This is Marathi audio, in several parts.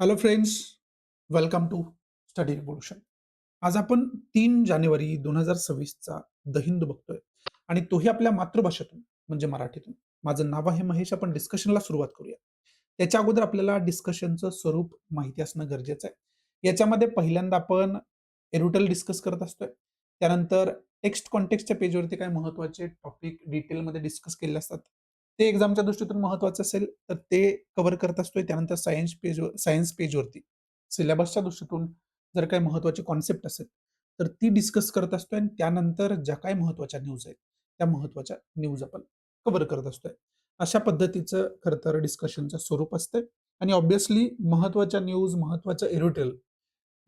Hello friends, welcome to study revolution. आज आपण 3 जानेवारी 2026चा द हिंदू बघतोय आणि तोही आपल्या मातृभाषेतून म्हणजे मराठीतून. माझं नाव आहे महेश. आपण डिस्कशनला सुरुवात करूया. त्याच्या अगोदर आपल्याला डिस्कशनचं स्वरूप माहिती असणं गरजेचं आहे. याच्यामध्ये पहिल्यांदा आपण एरुटल डिस्कस करत असतोय. त्यानंतर टेक्स्ट कॉन्टेक्स्टच्या पेजवरती काही महत्त्वाचे टॉपिक डिटेलमध्ये डिस्कस केलेले असतात. ते एक्झामच्या दृष्टीतून महत्त्वाचं असेल तर ते कव्हर करत असतोय. त्यानंतर सायन्स पेजवरती सिलेबसच्या दृष्टीतून जर काही महत्त्वाची कॉन्सेप्ट असेल, तर ती डिस्कस करत असतोय आणि त्यानंतर ज्या काही महत्त्वाच्या न्यूज आहेत, त्या महत्त्वाच्या न्यूज आपण कव्हर करत असतोय. अशा पद्धतीचं खरं तर डिस्कशनचं स्वरूप असतंय आणि ऑब्व्हियसली महत्त्वाच्या न्यूज, महत्त्वाचं एडिटोरियल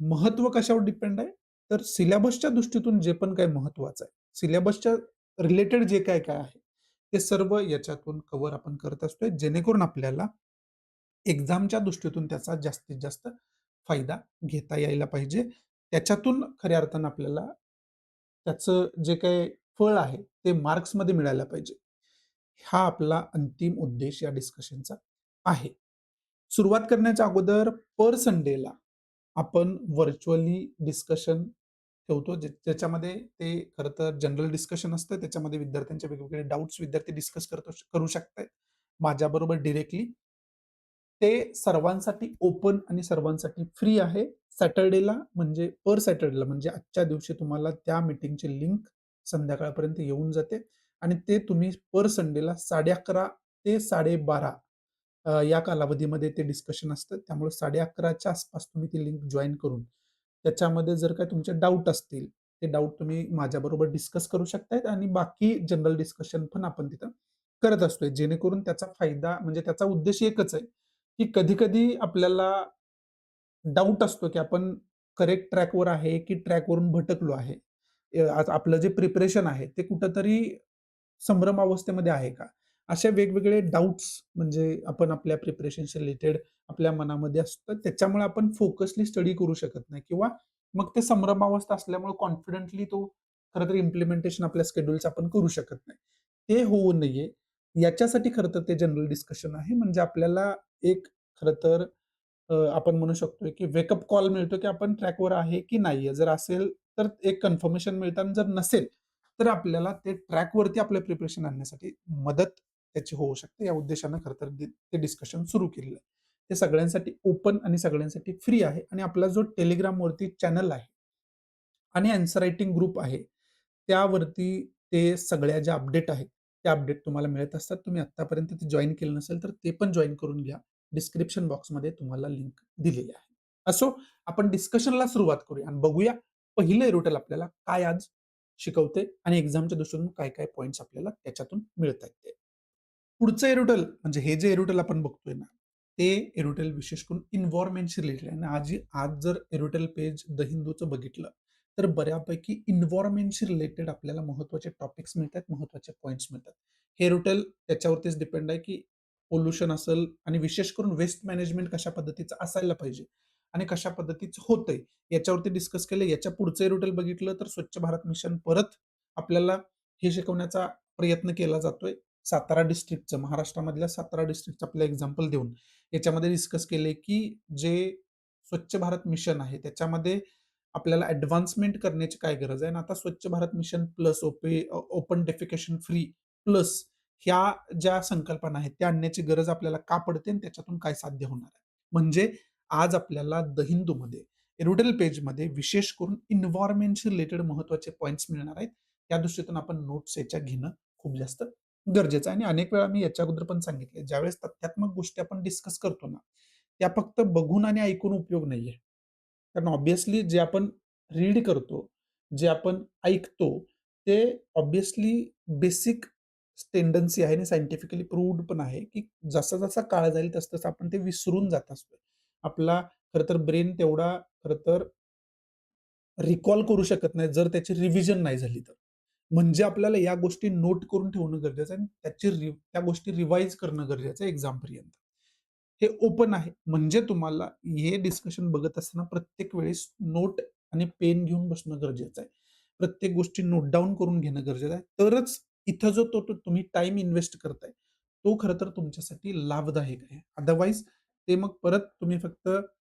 महत्त्व कशावर डिपेंड आहे? तर सिलेबसच्या दृष्टीतून जे पण काही महत्त्वाचं आहे, सिलेबसच्या रिलेटेड जे काय आहे, ते सर्व याच्यातून कव्हर आपण करत असतोय, जेणेकरून आपल्याला एक्झामच्या दृष्टीतून त्याचा जास्तीत जास्त फायदा घेता यायला पाहिजे. त्याच्यातून खऱ्या अर्थानं आपल्याला त्याचं जे काही फळ आहे, ते मार्क्समध्ये मिळायला पाहिजे. हा आपला अंतिम उद्देश या डिस्कशनचा आहे. सुरुवात करण्याच्या अगोदर पर संडेला आपण व्हर्चुअली डिस्कशन ठेवतो. ज्याच्यामध्ये ते खरं तर जनरल डिस्कशन असतं. त्याच्यामध्ये विद्यार्थ्यांचे वेगवेगळे डाउट्स विद्यार्थी डिस्कस करू शकतायत माझ्याबरोबर डायरेक्टली. ते सर्वांसाठी ओपन आणि सर्वांसाठी फ्री आहे. सॅटर्डेला म्हणजे पर सॅटर्डेला म्हणजे आजच्या दिवशी तुम्हाला त्या मीटिंगची लिंक संध्याकाळपर्यंत येऊन जाते आणि ते तुम्ही पर संडेला 11:30 ते 12:30 या कालावधीमध्ये ते डिस्कशन असतं. त्यामुळे 11:30च्या आसपास तुम्ही ती लिंक जॉइन करून त्याच्यामध्ये जर काही तुमचे डाउट असतील, ते डाउट तुम्ही माझ्याबरोबर डिस्कस करू शकतायत आणि बाकी जनरल डिस्कशन पण आपण तिथं करत असतोय. जेणेकरून त्याचा फायदा म्हणजे त्याचा उद्देश एकच आहे, की कधी-कधी आपल्याला डाऊट असतो, की आपण करेक्ट ट्रॅकवर आहे, की ट्रॅकवरून भटकलो आहे. आज आपलं जे प्रिपरेशन आहे, ते कुठेतरी संभ्रम अवस्थेमध्ये आहे का? अशा वेगवेगळे डाउट्स म्हणजे आपण आपल्या प्रिपरेशनशी रिलेटेड आपल्या मनामध्ये असतं. त्याच्यामुळे आपण फोकसली स्टडी करू शकत नाही किंवा मग ते संभ्रमावस्था असल्यामुळे कॉन्फिडेंटली तो खरं तर इम्प्लिमेंटेशन आपल्या शेड्यूलचं आपण करू शकत नाही. ते होऊ नये याच्यासाठी खरं तर ते जनरल डिस्कशन आहे. म्हणजे आपल्याला एक खरं तर आपण म्हणू शकतो, की वेकअप कॉल मिळतो, की आपण ट्रॅकवर आहे की नाहीये. जर असेल तर एक कन्फर्मेशन मिळतं आणि जर नसेल, तर आपल्याला ते ट्रॅकवरती आपलं प्रिपरेशन आणण्यासाठी मदत त्याची होऊ शकते. या उद्देशानं खरं तर ते डिस्कशन सुरू केलेलं आहे. ते सगळ्यांसाठी ओपन आणि सगळ्यांसाठी फ्री आहे आणि आपला जो Telegramवरती चॅनल आहे आणि आन्सर रायटिंग ग्रुप आहे, त्यावरती ते सगळ्या ज्या अपडेट आहेत, त्या अपडेट तुम्हाला मिळत असतात. तुम्ही आत्तापर्यंत ते जॉइन केलं नसेल, तर ते पण जॉइन करून घ्या. डिस्क्रिप्शन बॉक्समध्ये तुम्हाला लिंक दिलेली आहे. असो, आपण डिस्कशनला सुरुवात करूया आणि बघूया पहिलं एरोटेल आपल्याला काय आज शिकवते आणि एक्झामच्या दृष्टीतून काय-काय पॉइंट्स आपल्याला त्याच्यातून मिळतायत ते. पुढचं एरोटेल म्हणजे हे जे एरोटेल आपण बघतोय ना, ते एरोटेल विशेष करून एन्व्हायर्नमेंटशी रिलेटेड आहे आणि आज जर एरोटेल पेज द हिंदूचं बघितलं, तर बऱ्यापैकी एन्व्हायर्नमेंटशी रिलेटेड आपल्याला महत्त्वाचे टॉपिक्स मिळतात, महत्त्वाचे पॉइंट्स मिळतात. हे एरोटेल त्याच्यावरतीच डिपेंड आहे, की पोल्युशन असेल आणि विशेष करून वेस्ट मॅनेजमेंट कशा पद्धतीचं असायला पाहिजे आणि कशा पद्धतीचं होतंय, याच्यावरती डिस्कस केलं. याच्या पुढचं एरोटेल बघितलं तर स्वच्छ भारत मिशन परत आपल्याला हे शिकवण्याचा प्रयत्न केला जातोय. सातारा डिस्ट्रिक्टचं, महाराष्ट्रामधल्या सातारा डिस्ट्रिक्टचं आपलं एक्झाम्पल देऊन याच्यामध्ये डिस्कस केले, की जे स्वच्छ भारत मिशन आहे, त्याच्यामध्ये आपल्याला ॲडव्हान्समेंट करण्याची काय गरज आहे आणि आता स्वच्छ Bharat mission plus open defecation free plus ह्या ज्या संकल्पना आहेत, त्या आणण्याची गरज आपल्याला का पडते आणि त्याच्यातून काय साध्य होणार आहे? म्हणजे आज आपल्याला द हिंदूमध्ये एरोटेल पेजमध्ये विशेष करून एन्व्हायर्नमेंटशी रिलेटेड महत्त्वाचे पॉइंट्स मिळणार आहेत. त्या दृष्टीतून आपण नोट्स याच्या घेणं खूप जास्त गरजेचं आहे आणि अनेक वेळा मी याच्या अगोदर पण सांगितले, ज्यावेळेस तथ्यात्मक गोष्टी आपण डिस्कस करतो ना, त्या फक्त बघून आणि ऐकून उपयोग नाहीये. कारण ऑब्व्हियसली जे आपण रीड करतो, जे आपण ऐकतो, ते ऑब्व्हियसली बेसिक टेंडन्सी आहे आणि सायंटिफिकली प्रूव्हड पण आहे, की जसा-जसा काळ जाईल तसं-तसं आपण ते विसरून जात असतो. आपला खरं तर ब्रेन तेवढा खरं तर रिकॉल करू शकत नाही, जर त्याची रिव्हिजन नाही झाली तर. म्हणजे आपल्याला या गोष्टी नोट करून ठेवणं गरजेचं आहे आणि त्या गोष्टी रिवाईज करणं गरजेचं आहे एक्झामपर्यंत. हे ओपन आहे. म्हणजे तुम्हाला हे डिस्कशन बघत असताना प्रत्येक वेळेस नोट आणि पेन घेऊन बसणं गरजेचं आहे. प्रत्येक गोष्टी नोट डाउन करून घेणं गरजेचं आहे. तरच इथं जो तो तुम्ही टाईम इन्व्हेस्ट करताय, तो खरं तर तुमच्यासाठी लाभदायक आहे. अदरवाईज ते मग परत तुम्ही फक्त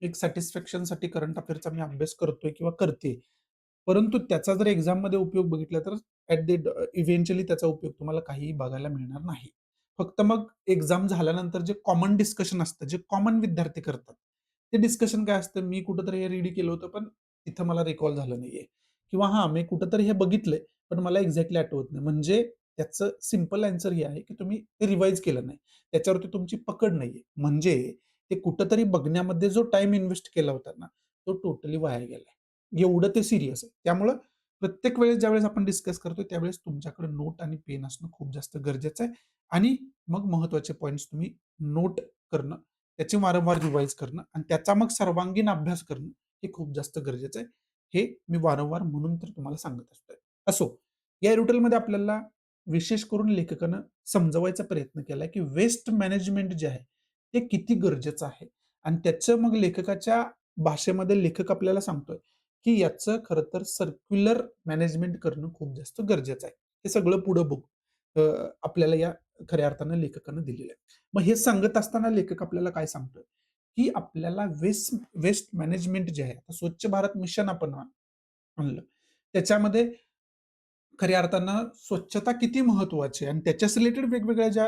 एक सॅटिस्फॅक्शनसाठी करंट अफेअरचा मी अभ्यास करतोय किंवा करते. परंतु त्याचा जर एक्झाममध्ये उपयोग बघितला तर इव्हेंच्युअली त्याचा उपयोग तुम्हाला काहीही बघायला मिळणार नाही. फक्त मग एक्झाम झाल्यानंतर जे कॉमन डिस्कशन असतं, जे कॉमन विद्यार्थी करतात, ते डिस्कशन काय असतं, मी कुठेतरी हे रीड केलं होतं, पण तिथं मला रिकॉल झालं नाहीये किंवा हां, मी कुठेतरी हे बघितलंय, पण मला एक्झॅक्टली आठवत नाही. म्हणजे त्याचं सिंपल आन्सर हे आहे, की तुम्ही ते रिवाईज केलं नाही. त्याच्यावरती तुमची पकड नाहीये. म्हणजे ते कुठेतरी बघण्यामध्ये जो टाईम इन्व्हेस्ट केला होता ना, तो टोटली वाया गेलाय. एवढं ते सीरियस आहे. त्यामुळं प्रत्येक वेळेस ज्यावेळेस आपण डिस्कस करतोय, त्यावेळेस तुमच्याकडे नोट आणि पेन असणं खूप जास्त गरजेचं आहे आणि मग महत्त्वाचे पॉइंट्स तुम्ही नोट करणं, त्याची वारंवार रिवाईज करणं आणि त्याचा मग सर्वांगीण अभ्यास करणं, हे खूप जास्त गरजेचं आहे. हे मी वारंवार म्हणून तर तुम्हाला सांगत असतोय. असो, या एडिटोरियलमध्ये आपल्याला विशेष करून लेखकानं समजवायचा प्रयत्न केलाय, की वेस्ट मॅनेजमेंट जे आहे, ते किती गरजेचं आहे आणि त्याचं मग लेखकाच्या भाषेमध्ये लेखक आपल्याला सांगतोय, की याचं खरं तर सर्क्युलर मॅनेजमेंट करणं खूप जास्त गरजेचं आहे. हे सगळं पुढं बघू. आपल्याला या खऱ्या अर्थानं लेखकानं दिलेलं आहे. मग हे सांगत असताना लेखक आपल्याला काय सांगतोय, की आपल्याला वेस्ट वेस्ट मॅनेजमेंट जे आहे, आता स्वच्छ भारत मिशन आपण आणलं. त्याच्यामध्ये खऱ्या अर्थानं स्वच्छता किती महत्त्वाची आहे आणि त्याच्याच रिलेटेड वेगवेगळ्या ज्या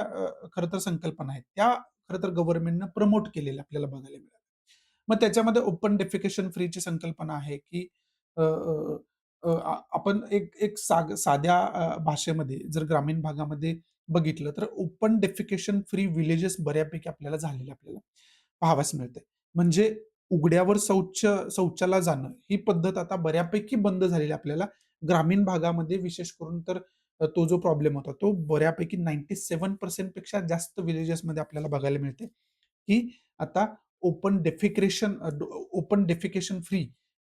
खरं तर संकल्पना आहेत, त्या खरं तर गव्हर्नमेंटनं प्रमोट केलेल्या आपल्याला बघायला मिळाल्या. मग त्याच्यामध्ये ओपन डेफिकेशन फ्रीची संकल्पना आहे, की अ, अ, आपण एक एक साध्या भाषेमध्ये जर ग्रामीण भागामध्ये बघितलं, तर ओपन डेफिकेशन फ्री विलेजेस बऱ्यापैकी आपल्याला झालेले आपल्याला पाहावयास मिळते. म्हणजे उघड्यावर शौचाला जाणं, ही पद्धत आता बऱ्यापैकी बंद झालेली आपल्याला ग्रामीण भागामध्ये विशेष करून तर तो जो प्रॉब्लेम होता, तो बऱ्यापैकी 97% पेक्षा जास्त विलेजेसमध्ये आपल्याला बघायला मिळते, की आता ओपन डेफिकेशन फ्री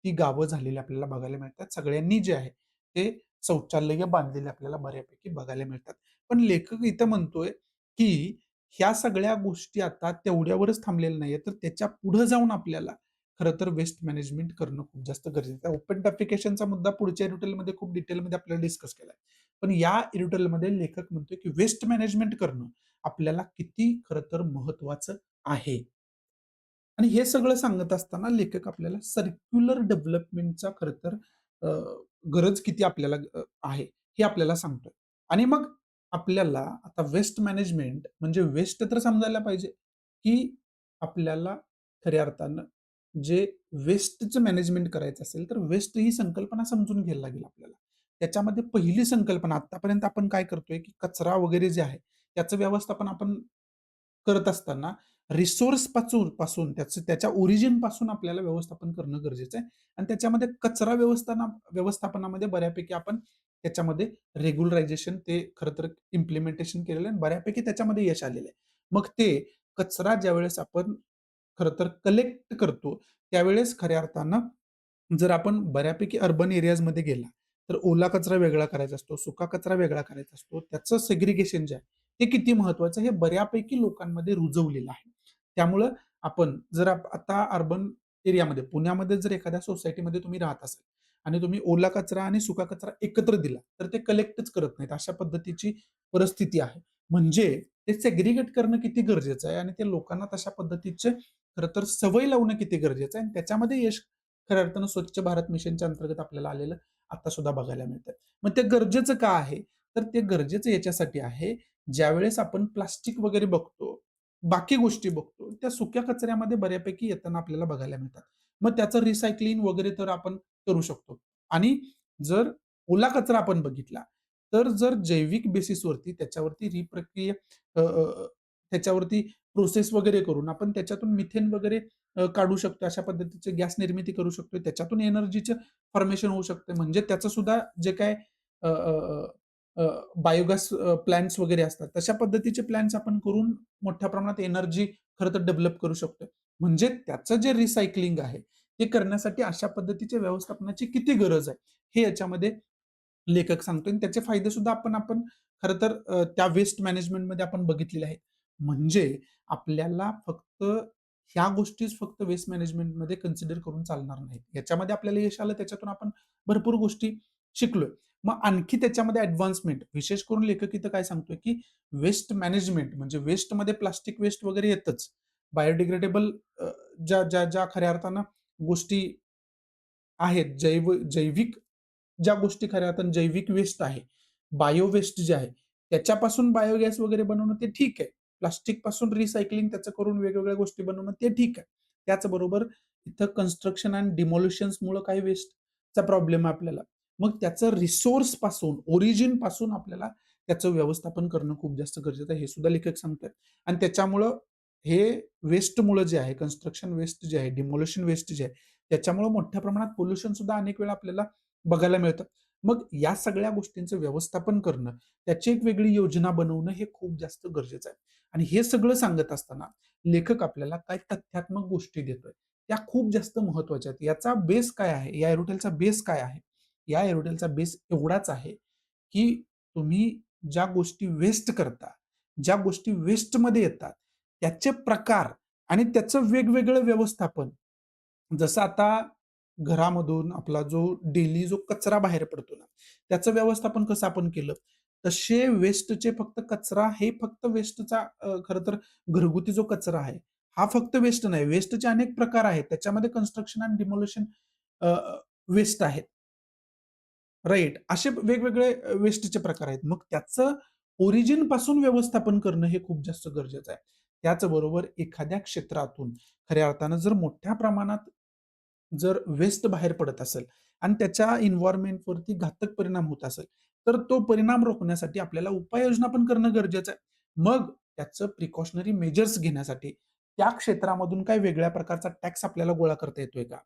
ती गावं झालेली आपल्याला बघायला मिळतात. सगळ्यांनी जे आहे ते शौचालय बांधलेले आपल्याला बऱ्यापैकी बघायला मिळतात. पण लेखक इथं म्हणतोय, की ह्या सगळ्या गोष्टी आता तेवढ्यावरच थांबलेल्या नाहीयेत, तर त्याच्या पुढे जाऊन आपल्याला खरं तर वेस्ट मॅनेजमेंट करणं खूप जास्त गरजेचं आहे. ओपन डेफिकेशनचा मुद्दा पुढच्या एडिटोरियलमध्ये खूप डिटेलमध्ये आपल्याला डिस्कस केलाय. पण या एडिटोरियलमध्ये लेखक म्हणतोय, की वेस्ट मॅनेजमेंट करणं आपल्याला किती खरं तर महत्त्वाचं आहे. आणि हे सगळं सांगत असताना लेखक आपल्याला सर्क्युलर डेव्हलपमेंटचा खरं तर अ, गरज किती आपल्याला आहे, हे आपल्याला सांगतोय. आणि मग आपल्याला आता वेस्ट मॅनेजमेंट म्हणजे वेस्ट तर समजायला पाहिजे, की आपल्याला खऱ्या अर्थानं जे वेस्टचं मॅनेजमेंट करायचं असेल, तर वेस्ट ही संकल्पना समजून घ्यायला लागेल आपल्याला. त्याच्यामध्ये पहिली संकल्पना आत्तापर्यंत आपण काय करतोय, की कचरा वगैरे जे आहे, त्याचं व्यवस्थापन आपण करत असताना रिसोर्स पासून त्याच्या ओरिजिन पासून आपल्याला व्यवस्थापन करणं गरजेचं आहे आणि त्याच्यामध्ये कचरा व्यवस्थापनामध्ये बऱ्यापैकी आपण त्याच्यामध्ये रेग्युलरायझेशन ते खरं तर इम्प्लिमेंटेशन केलेलं आहे आणि बऱ्यापैकी त्याच्यामध्ये यश आलेलं आहे. मग ते कचरा ज्यावेळेस आपण खरं तर कलेक्ट करतो, त्यावेळेस खऱ्या अर्थानं जर आपण बऱ्यापैकी अर्बन एरियाजमध्ये गेला, तर ओला कचरा वेगळा करायचा असतो, सुका कचरा वेगळा करायचा असतो. त्याचं सेग्रिगेशन जे आहे, ते किती महत्त्वाचं हे बऱ्यापैकी लोकांमध्ये रुजवलेलं आहे. त्यामुळं आपण जर आता अर्बन एरियामध्ये पुण्यामध्ये जर एखाद्या सोसायटीमध्ये तुम्ही राहत असाल आणि तुम्ही ओला कचरा आणि सुका कचरा एकत्र दिला, तर ते कलेक्टच करत नाहीत. अशा पद्धतीची परिस्थिती आहे. म्हणजे ते सेग्रिगेट करणं किती गरजेचं आहे आणि ते लोकांना तशा पद्धतीचे खरं तर सवय लावणं किती गरजेचं आहे आणि त्याच्यामध्ये यश खऱ्या अर्थानं स्वच्छ भारत मिशनच्या अंतर्गत आपल्याला आलेलं आता सुद्धा बघायला मिळतं. मग ते गरजेचं का आहे? तर ते गरजेचं याच्यासाठी आहे, ज्यावेळेस आपण प्लास्टिक वगैरे बघतो, बाकी गोष्टी बघतो, त्या सुक्या कचऱ्यामध्ये बऱ्यापैकी येताना आपल्याला बघायला मिळतात. मग त्याचं रिसायकलिंग वगैरे तर आपण करू शकतो. आणि जर ओला कचरा आपण बघितला, तर जर जैविक बेसिसवरती त्याच्यावरती रिप्रक्रिया अ, अ, अ, त्याच्यावरती प्रोसेस वगैरे करून आपण त्याच्यातून मिथेन वगैरे काढू शकतो. अशा पद्धतीची गॅस निर्मिती करू शकतो. त्याच्यातून एनर्जीचं फॉर्मेशन होऊ शकतं. म्हणजे त्याचं सुद्धा जे काही अ, अ, अ, बायोगॅस प्लांट्स वगैरे असतात. तशा पद्धतीचे प्लांट्स आपण करून मोठ्या प्रमाणात एनर्जी खरं तर डेव्हलप करू शकतो. म्हणजे त्याचं जे रिसायकलिंग आहे, ते करण्यासाठी अशा पद्धतीच्या व्यवस्थापनाची किती गरज आहे, हे याच्यामध्ये लेखक सांगतोय आणि त्याचे फायदे सुद्धा आपण आपण खरं तर त्या वेस्ट मॅनेजमेंटमध्ये आपण बघितलेले आहेत. म्हणजे आपल्याला फक्त ह्या गोष्टीच फक्त वेस्ट मॅनेजमेंटमध्ये कन्सिडर करून चालणार नाहीत. याच्यामध्ये आपल्याला यश आलं त्याच्यातून आपण भरपूर गोष्टी शिकलोय. मग आणखी त्याच्यामध्ये ॲडव्हान्समेंट विशेष करून लेखक इथं काय सांगतोय, की वेस्ट मॅनेजमेंट म्हणजे वेस्टमध्ये प्लास्टिक वेस्ट वगैरे येतच. बायोडिग्रेडेबल ज्या ज्या ज्या खऱ्या अर्थानं गोष्टी आहेत, जैविक ज्या गोष्टी खऱ्या अर्थानं जैविक वेस्ट आहे, बायो वेस्ट जे आहे, त्याच्यापासून बायोगॅस वगैरे बनवणं ते ठीक आहे. प्लास्टिकपासून रिसायकलिंग त्याचं करून वेगवेगळ्या गोष्टी बनवणं ते ठीक आहे. त्याचबरोबर इथं कन्स्ट्रक्शन एंड डिमोलिशन्समुळं काही वेस्टचा प्रॉब्लेम आहे आपल्याला. मग त्याचं रिसोर्सपासून, ओरिजिनपासून आपल्याला त्याचं व्यवस्थापन करणं खूप जास्त गरजेचं आहे, हे सुद्धा लेखक सांगतायत. आणि त्याच्यामुळं हे वेस्टमुळं जे आहे, कन्स्ट्रक्शन वेस्ट जे आहे, डिमोलिशन वेस्ट जे आहे, त्याच्यामुळं मोठ्या प्रमाणात पोल्युशन सुद्धा अनेक वेळा आपल्याला बघायला मिळतं. मग या सगळ्या गोष्टींचं व्यवस्थापन करणं, त्याची एक वेगळी योजना बनवणं हे खूप जास्त गरजेचं आहे. आणि हे सगळं सांगत असताना लेखक आपल्याला काही तथ्यात्मक गोष्टी देतोय. त्या खूप जास्त महत्त्वाच्या आहेत. याचा बेस काय आहे? या एरोटेलचा बेस काय आहे? या एरोटेलचा बेस एवढाच आहे, की तुम्ही ज्या गोष्टी वेस्ट करता, ज्या गोष्टी वेस्टमध्ये येतात, त्याचे प्रकार आणि त्याचं वेगवेगळं व्यवस्थापन. जसं आता घरामधून आपला जो डेली जो कचरा बाहेर पडतो ना, त्याचं व्यवस्थापन कसं आपण केलं, तसे वेस्टचे फक्त कचरा हे फक्त वेस्टचा खरं तर घरगुती जो कचरा आहे, हा फक्त वेस्ट नाही. वेस्टचे अनेक प्रकार आहेत. त्याच्यामध्ये कन्स्ट्रक्शन एंड डिमोलिशन वेस्ट आहेत. राइट. असे वेगवेगळे वेस्टचे प्रकार आहेत. मग त्याचं ओरिजिनपासून व्यवस्थापन करणं हे खूप जास्त गरजेचं आहे. त्याचबरोबर एखाद्या क्षेत्रातून खऱ्या अर्थानं जर मोठ्या प्रमाणात जर वेस्ट बाहेर पडत असेल आणि त्याच्या एन्व्हायर्नमेंटवरती घातक परिणाम होत असेल, तर तो परिणाम रोखण्यासाठी आपल्याला उपाययोजना पण करणं गरजेचं आहे. मग त्याचं प्रिकॉशनरी मेजर्स घेण्यासाठी त्या क्षेत्रामधून काही वेगळ्या प्रकारचा टॅक्स आपल्याला गोळा करता येतोय का?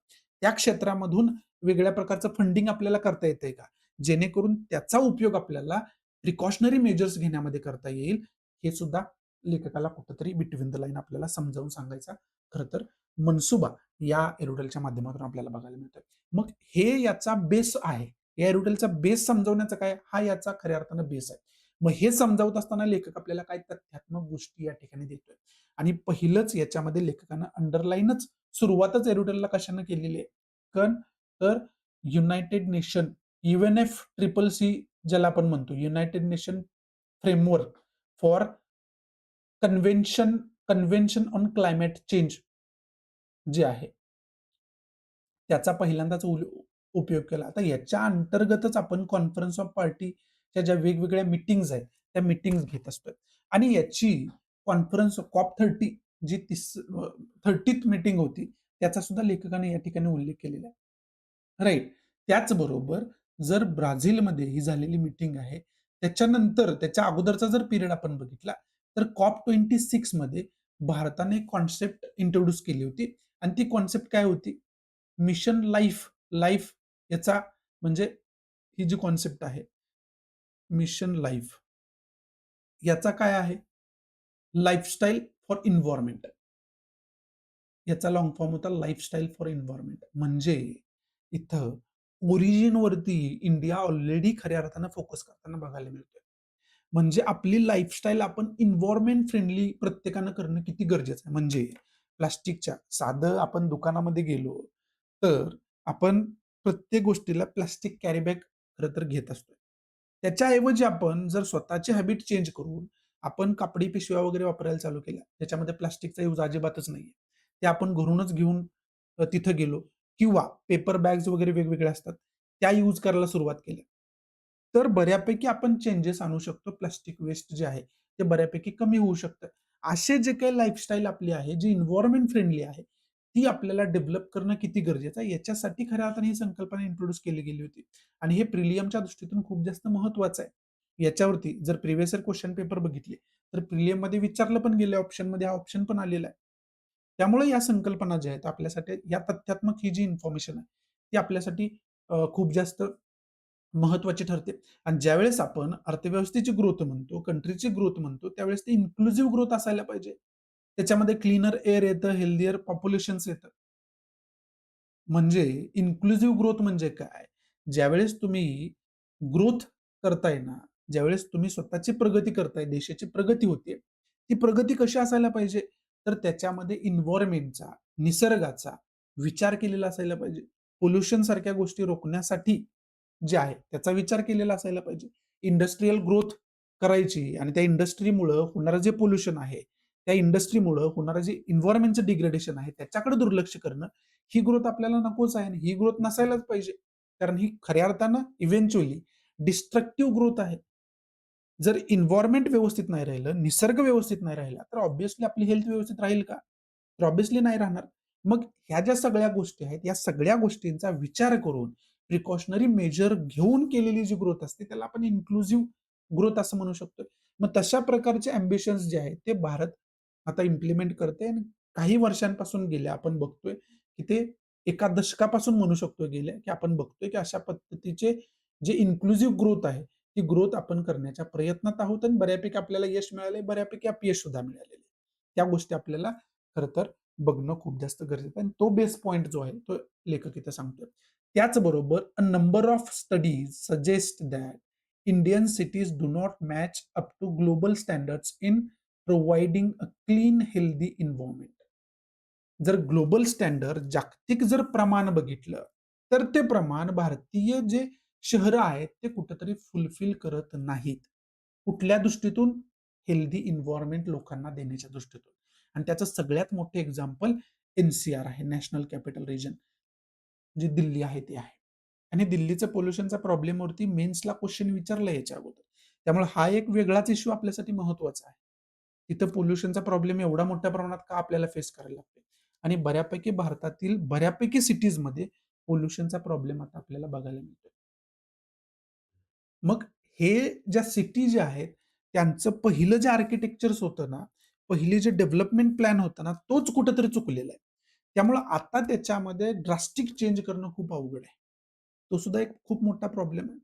त्या क्षेत्रामधून वेगळ्या प्रकारचं फंडिंग आपल्याला करता येतंय का? जेणेकरून त्याचा उपयोग आपल्याला प्रिकॉशनरी मेजर्स घेण्यामध्ये करता येईल. हे सुद्धा लेखकाला कुठेतरी बिटवीन द लाईन आपल्याला समजावून सांगायचा खरं तर मनसुबा या एरोडेलच्या माध्यमातून आपल्याला बघायला मिळतोय. मग हे याचा बेस आहे. या एरोडेलचा बेस समजवण्याचा काय, हा याचा खऱ्या अर्थानं बेस आहे. मग हे समजावत असताना लेखक आपल्याला काही तथ्यात्मक गोष्टी या ठिकाणी देतोय. आणि पहिलंच याच्यामध्ये लेखकानं अंडरलाईनच सुरुवातच एरोडेलला कशानं केलेली आहे? तर United Nation UNF triple C ज्याला आपण म्हणतो, United Nation framework for convention convention on climate change जे आहे, त्याचा पहिल्यांदाच उपयोग केला. आता याच्या अंतर्गतच आपण कॉन्फरन्स ऑफ पार्टीच्या ज्या वेगवेगळ्या मीटिंग्ज आहेत, त्या मीटिंग्ज घेत असतोय. आणि याची कॉन्फरन्स COP30 जी 30th मीटिंग होती, त्याचा सुद्धा लेखकाने या ठिकाणी उल्लेख केलेला आहे. राइट. त्याचबरोबर जर ब्राझीलमध्ये ही झालेली मीटिंग आहे, त्याच्यानंतर त्याच्या अगोदरचा जर पिरियड आपण बघितला, तर COP26 मध्ये भारताने कॉन्सेप्ट इंट्रोड्यूस केली होती आणि ती कॉन्सेप्ट काय होती? मिशन लाईफ, लाईफ याचा म्हणजे ही जी कॉन्सेप्ट आहे, मिशन लाईफ याचा काय आहे? Lifestyle for environment. याचा लाँग फॉर्म होता लाईफस्टाईल फॉर एन्व्हायर्नमेंट. म्हणजे इथं ओरिजिनवरती इंडिया ऑलरेडी खऱ्या अर्थानं फोकस करताना बघायला मिळतोय. म्हणजे आपली लाईफस्टाईल आपण एन्व्हायर्नमेंट फ्रेंडली प्रत्येकानं करणं किती गरजेचं आहे. म्हणजे प्लास्टिकच्या साधं आपण दुकानामध्ये गेलो, तर आपण प्रत्येक गोष्टीला प्लास्टिक कॅरी बॅग खरं तर घेत असतो. त्याच्याऐवजी आपण जर स्वतःची हॅबिट चेंज करून आपण कापडी पिशव्या वगैरे वापरायला चालू केल्या, त्याच्यामध्ये प्लास्टिकचा यूज अजिबातच नाहीये. ते आपण घरूनच घेऊन तिथं गेलो किंवा पेपर बॅग्स वगैरे वेगवेगळ्या असतात, त्या यूज करायला सुरुवात केल्या. तर बऱ्यापैकी आपण चेंजेस आणू शकतो. प्लास्टिक वेस्ट जे आहे, ते बऱ्यापैकी कमी होऊ शकतं. असे जे काही लाईफस्टाईल आपली आहे, जी एन्व्हायर्नमेंट फ्रेंडली आहे, ती आपल्याला डेव्हलप करणं किती गरजेचं आहे, याच्यासाठी खऱ्या अर्थाने ही संकल्पना इंट्रोड्यूस केली गेली होती. आणि हे प्रिलियमच्या दृष्टीतून खूप जास्त महत्त्वाचं आहे. याच्यावरती जर प्रिव्हियस इयर क्वेश्चन पेपर बघितले, तर प्रिलियममध्ये विचारलं पण गेलं ऑप्शनमध्ये, हा ऑप्शन पण आलेला आहे. त्यामुळे या संकल्पना ज्या आहेत आपल्यासाठी, या तथ्यात्मक ही जी इन्फॉर्मेशन आहे, ती आपल्यासाठी खूप जास्त महत्त्वाची ठरते. आणि ज्यावेळेस आपण अर्थव्यवस्थेची ग्रोथ म्हणतो, कंट्रीची ग्रोथ म्हणतो, त्यावेळेस ते इन्क्लुसिव्ह ग्रोथ असायला पाहिजे. त्याच्यामध्ये क्लीनर एअर येतं, हेल्थियर पॉप्युलेशन्स येतं. म्हणजे इन्क्लुसिव्ह ग्रोथ म्हणजे काय? ज्यावेळेस तुम्ही ग्रोथ करताय ना, ज्यावेळेस तुम्ही स्वतःची प्रगती करताय, देशाची प्रगती होतीये, ती प्रगती कशी असायला पाहिजे? तर त्याच्यामध्ये एन्व्हायर्नमेंटचा, निसर्गाचा विचार केलेला असायला पाहिजे. पोल्युशन सारख्या गोष्टी रोखण्यासाठी जे आहे, त्याचा विचार केलेला असायला पाहिजे. इंडस्ट्रियल ग्रोथ करायची आणि त्या इंडस्ट्रीमुळं होणारं जे पोल्युशन आहे, त्या इंडस्ट्रीमुळं होणारं जे एन्व्हायर्नमेंटचं डिग्रेडेशन आहे, त्याच्याकडे दुर्लक्ष करणं, ही ग्रोथ आपल्याला नकोच आहे आणि ही ग्रोथ नसायलाच पाहिजे. कारण ही खऱ्या अर्थानं इव्हेंच्युअली डिस्ट्रक्टिव्ह ग्रोथ आहे. जर एन्व्हायर्नमेंट व्यवस्थित नाही राहिलं, निसर्ग व्यवस्थित नाही राहिला, तर ऑब्व्हियसली आपली हेल्थ व्यवस्थित राहील का? तर ऑब्व्हियसली नाही राहणार. मग ह्या ज्या सगळ्या गोष्टी आहेत, या सगळ्या गोष्टींचा विचार करून प्रिकॉशनरी मेजर घेऊन केलेली जी ग्रोथ असते, त्याला आपण इन्क्लुसिव्ह ग्रोथ असं म्हणू शकतो. मग तशा प्रकारचे अँबिशन्स जे आहेत, ते भारत आता इम्प्लिमेंट करते आणि काही वर्षांपासून गेल्या आपण बघतोय, की ते एका दशकापासून म्हणू शकतो गेल्या, की आपण बघतोय, की अशा पद्धतीचे जे इन्क्लुसिव्ह ग्रोथ आहे, ती ग्रोथ आपण करण्याच्या प्रयत्नात आहोत आणि बऱ्यापैकी आपल्याला यश मिळालंय, बऱ्यापैकी अपयश सुद्धा मिळालेलं आहे. त्या गोष्टी आपल्याला खरं तर बघणं खूप जास्त गरजेचं आहे आणि तो बेस पॉइंट जो आहे, तो लेखक इथं सांगतोय. त्याचबरोबर a number of studies suggest that Indian cities do not match up to global standards in providing a clean healthy environment. जर ग्लोबल स्टँडर्ड जागतिक जर प्रमाण बघितलं, तर ते प्रमाण भारतीय जे शहरं आहेत, ते कुठेतरी फुलफिल करत नाहीत. कुठल्या दृष्टीतून? हेल्दी एन्व्हायर्नमेंट लोकांना देण्याच्या दृष्टीतून. आणि त्याचं सगळ्यात मोठं एक्झाम्पल एन-सी-आर आहे, नॅशनल कॅपिटल रिजन. जे दिल्ली आहे ते आहे. आणि दिल्लीचं पोल्युशनच्या प्रॉब्लेमवरती मेन्सला क्वेशन विचारला याच्या अगोदर. त्यामुळे हा एक वेगळाच इश्यू आपल्यासाठी महत्त्वाचा आहे. तिथं पोल्युशनचा प्रॉब्लेम एवढा मोठ्या प्रमाणात का आपल्याला फेस करायला लागतोय? आणि बऱ्यापैकी भारतातील बऱ्यापैकी सिटीजमध्ये पोल्युशनचा प्रॉब्लेम आता आपल्याला बघायला मिळतोय. मग हे ज्या सिटी ज्या आहेत, त्यांचं पहिलं जे आर्किटेक्चर्स होतं ना, पहिली जे डेव्हलपमेंट प्लॅन होता ना, तोच कुठेतरी चुकलेला आहे. त्यामुळं आता त्याच्यामध्ये ड्रास्टिक चेंज करणं खूप अवघड आहे. तो सुद्धा एक खूप मोठा प्रॉब्लेम आहे.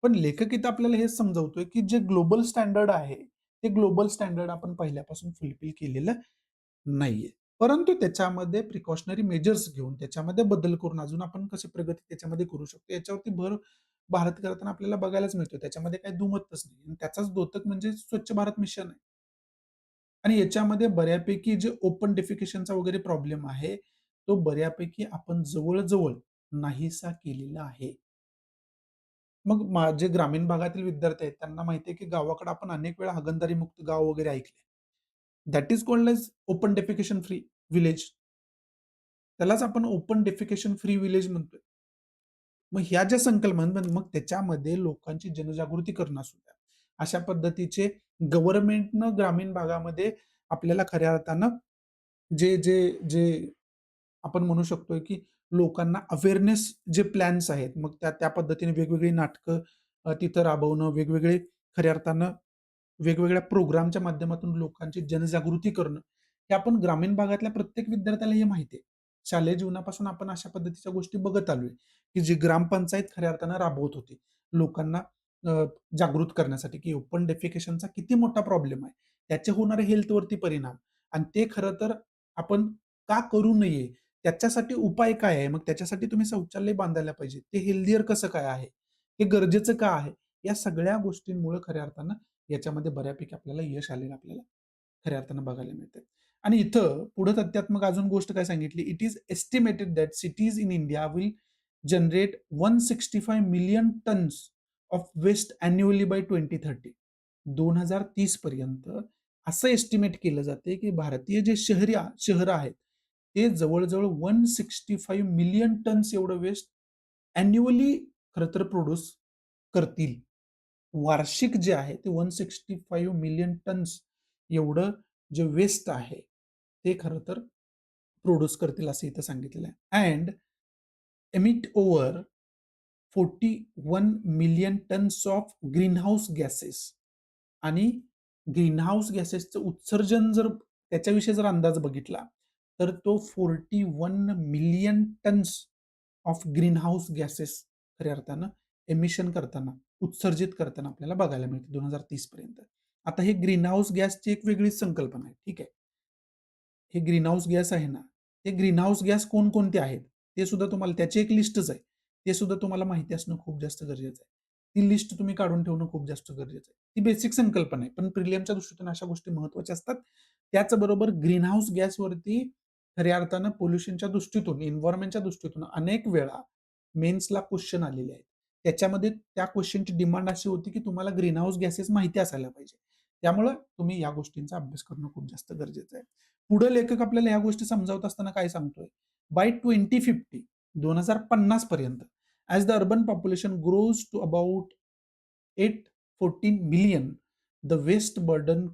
पण लेखक इथं आपल्याला हेच समजावतोय, की जे ग्लोबल स्टँडर्ड आहे, ते ग्लोबल स्टँडर्ड आपण पहिल्यापासून फुलफिल केलेलं नाहीये. परंतु त्याच्यामध्ये प्रिकॉशनरी मेजर्स घेऊन, त्याच्यामध्ये बदल करून अजून आपण कशी प्रगती त्याच्यामध्ये करू शकतो, याच्यावरती भर भारत करताना आपल्याला बघायलाच मिळतो. त्याच्यामध्ये काही दुमतच नाही. आणि त्याचाच द्योतक म्हणजे स्वच्छ भारत मिशन आहे. आणि याच्यामध्ये बऱ्यापैकी जे ओपन डेफिकेशनचा वगैरे प्रॉब्लेम आहे, तो बऱ्यापैकी आपण जवळ नाहीसा केलेला आहे. मग माझे ग्रामीण भागातील विद्यार्थी आहेत, त्यांना माहिती आहे, की गावाकडे आपण अनेक वेळा हागणदारी मुक्त गाव वगैरे ऐकले. That is called as open defecation free village. त्यालाच आपण ओपन डेफिकेशन फ्री विलेज म्हणतोय. मग ह्या ज्या संकल्पना मग त्याच्यामध्ये लोकांची जनजागृती करणं असू द्या. अशा पद्धतीचे गव्हर्नमेंटनं ग्रामीण भागामध्ये आपल्याला खऱ्या अर्थानं जे, जे, जे आपण म्हणू शकतोय, की लोकांना अवेअरनेस जे प्लॅन्स आहेत, मग त्या त्या पद्धतीने वेगवेगळी नाटकं तिथं राबवणं, वेगवेगळे खऱ्या अर्थानं वेगवेगळ्या प्रोग्रामच्या माध्यमातून लोकांची जनजागृती करणं, हे आपण ग्रामीण भागातल्या प्रत्येक विद्यार्थ्याला हे माहिती आहे. शालेय जीवनापासून आपण अशा पद्धतीच्या गोष्टी बघत आलोय, की जी ग्रामपंचायत खऱ्या अर्थानं राबवत होती. लोकांना अ, जागृत करण्यासाठी, की ओपन डेफिकेशनचा किती मोठा प्रॉब्लेम आहे. त्याचे होणारे हेल्थवरती परिणाम आणि ते खरं तर आपण का करू नये? त्याच्यासाठी उपाय काय आहे? मग त्याच्यासाठी तुम्ही शौचालय बांधायला पाहिजे. ते हेल्थियर कसं काय आहे? हे गरजेचं का आहे? या सगळ्या गोष्टींमुळे खऱ्या अर्थानं याच्यामध्ये बऱ्यापैकी आपल्याला यश आलेलं आपल्याला खऱ्या अर्थानं बघायला मिळतंय. आणि इथं पुढे तथ्यात्मक अजून गोष्ट काय सांगितली, it is estimated that cities in India will generate 165 million tons of waste annually by 2030. 2030 पर्यंत असं एस्टिमेट केलं जाते, की भारतीय जे शहरं आहेत, ते जवळ-जवळ 165 मिलियन टन्स एवढं वेस्ट अॅन्युअली खरं तर प्रोड्यूस करतील. वार्षिक जे आहे ते 165 मिलियन टन्स एवढं जे वेस्ट आहे, ते खरं तर प्रोड्यूस करतील असं इथं सांगितलेलं आहे. And emit over 41 million tons of greenhouse gases आणि ग्रीनहाऊस गॅसेसचं उत्सर्जन जर त्याच्याविषयी जर अंदाज बघितला, तर तो 41 million tons of greenhouse gases खऱ्या अर्थानं एमिशन करताना, उत्सर्जित करताना आपल्याला बघायला मिळते 2030 पर्यंत. आता हे ग्रीनहाऊस गॅसची एक वेगळीच संकल्पना आहे. ठीक आहे. हे ग्रीनहाऊस गॅस आहे ना, ते ग्रीनहाऊस गॅस कोणकोणते आहेत? ते सुद्धा तुम्हाला त्याची एक लिस्टच आहे. ते सुद्धा तुम्हाला माहिती असणं खूप जास्त गरजेचं आहे. ती लिस्ट तुम्ही काढून ठेवणं खूप जास्त गरजेचं आहे. ती बेसिक संकल्पना आहे. पण प्रिलियमच्या दृष्टीने अशा गोष्टी महत्त्वाच्या असतात. त्याचबरोबर ग्रीनहाऊस गॅसवरती खऱ्या अर्थानं पोल्युशनच्या दृष्टीतून, एन्व्हायर्नमेंटच्या दृष्टीतून अनेक वेळा मेन्सला क्वेश्चन आलेले आहेत. त्याच्यामध्ये त्या क्वेश्चनची डिमांड अशी होती, की तुम्हाला ग्रीनहाऊस गॅसेस माहिती असायला पाहिजे. त्यामुळं तुम्ही या गोष्टींचा अभ्यास करणं खूप जास्त गरजेचं आहे. पुढे लेखक आपल्याला ह्या गोष्टी समजावत असताना काय सांगतोय? बाय 2050 2050 पर्यंत as the urban population grows to about 814 million, the waste burden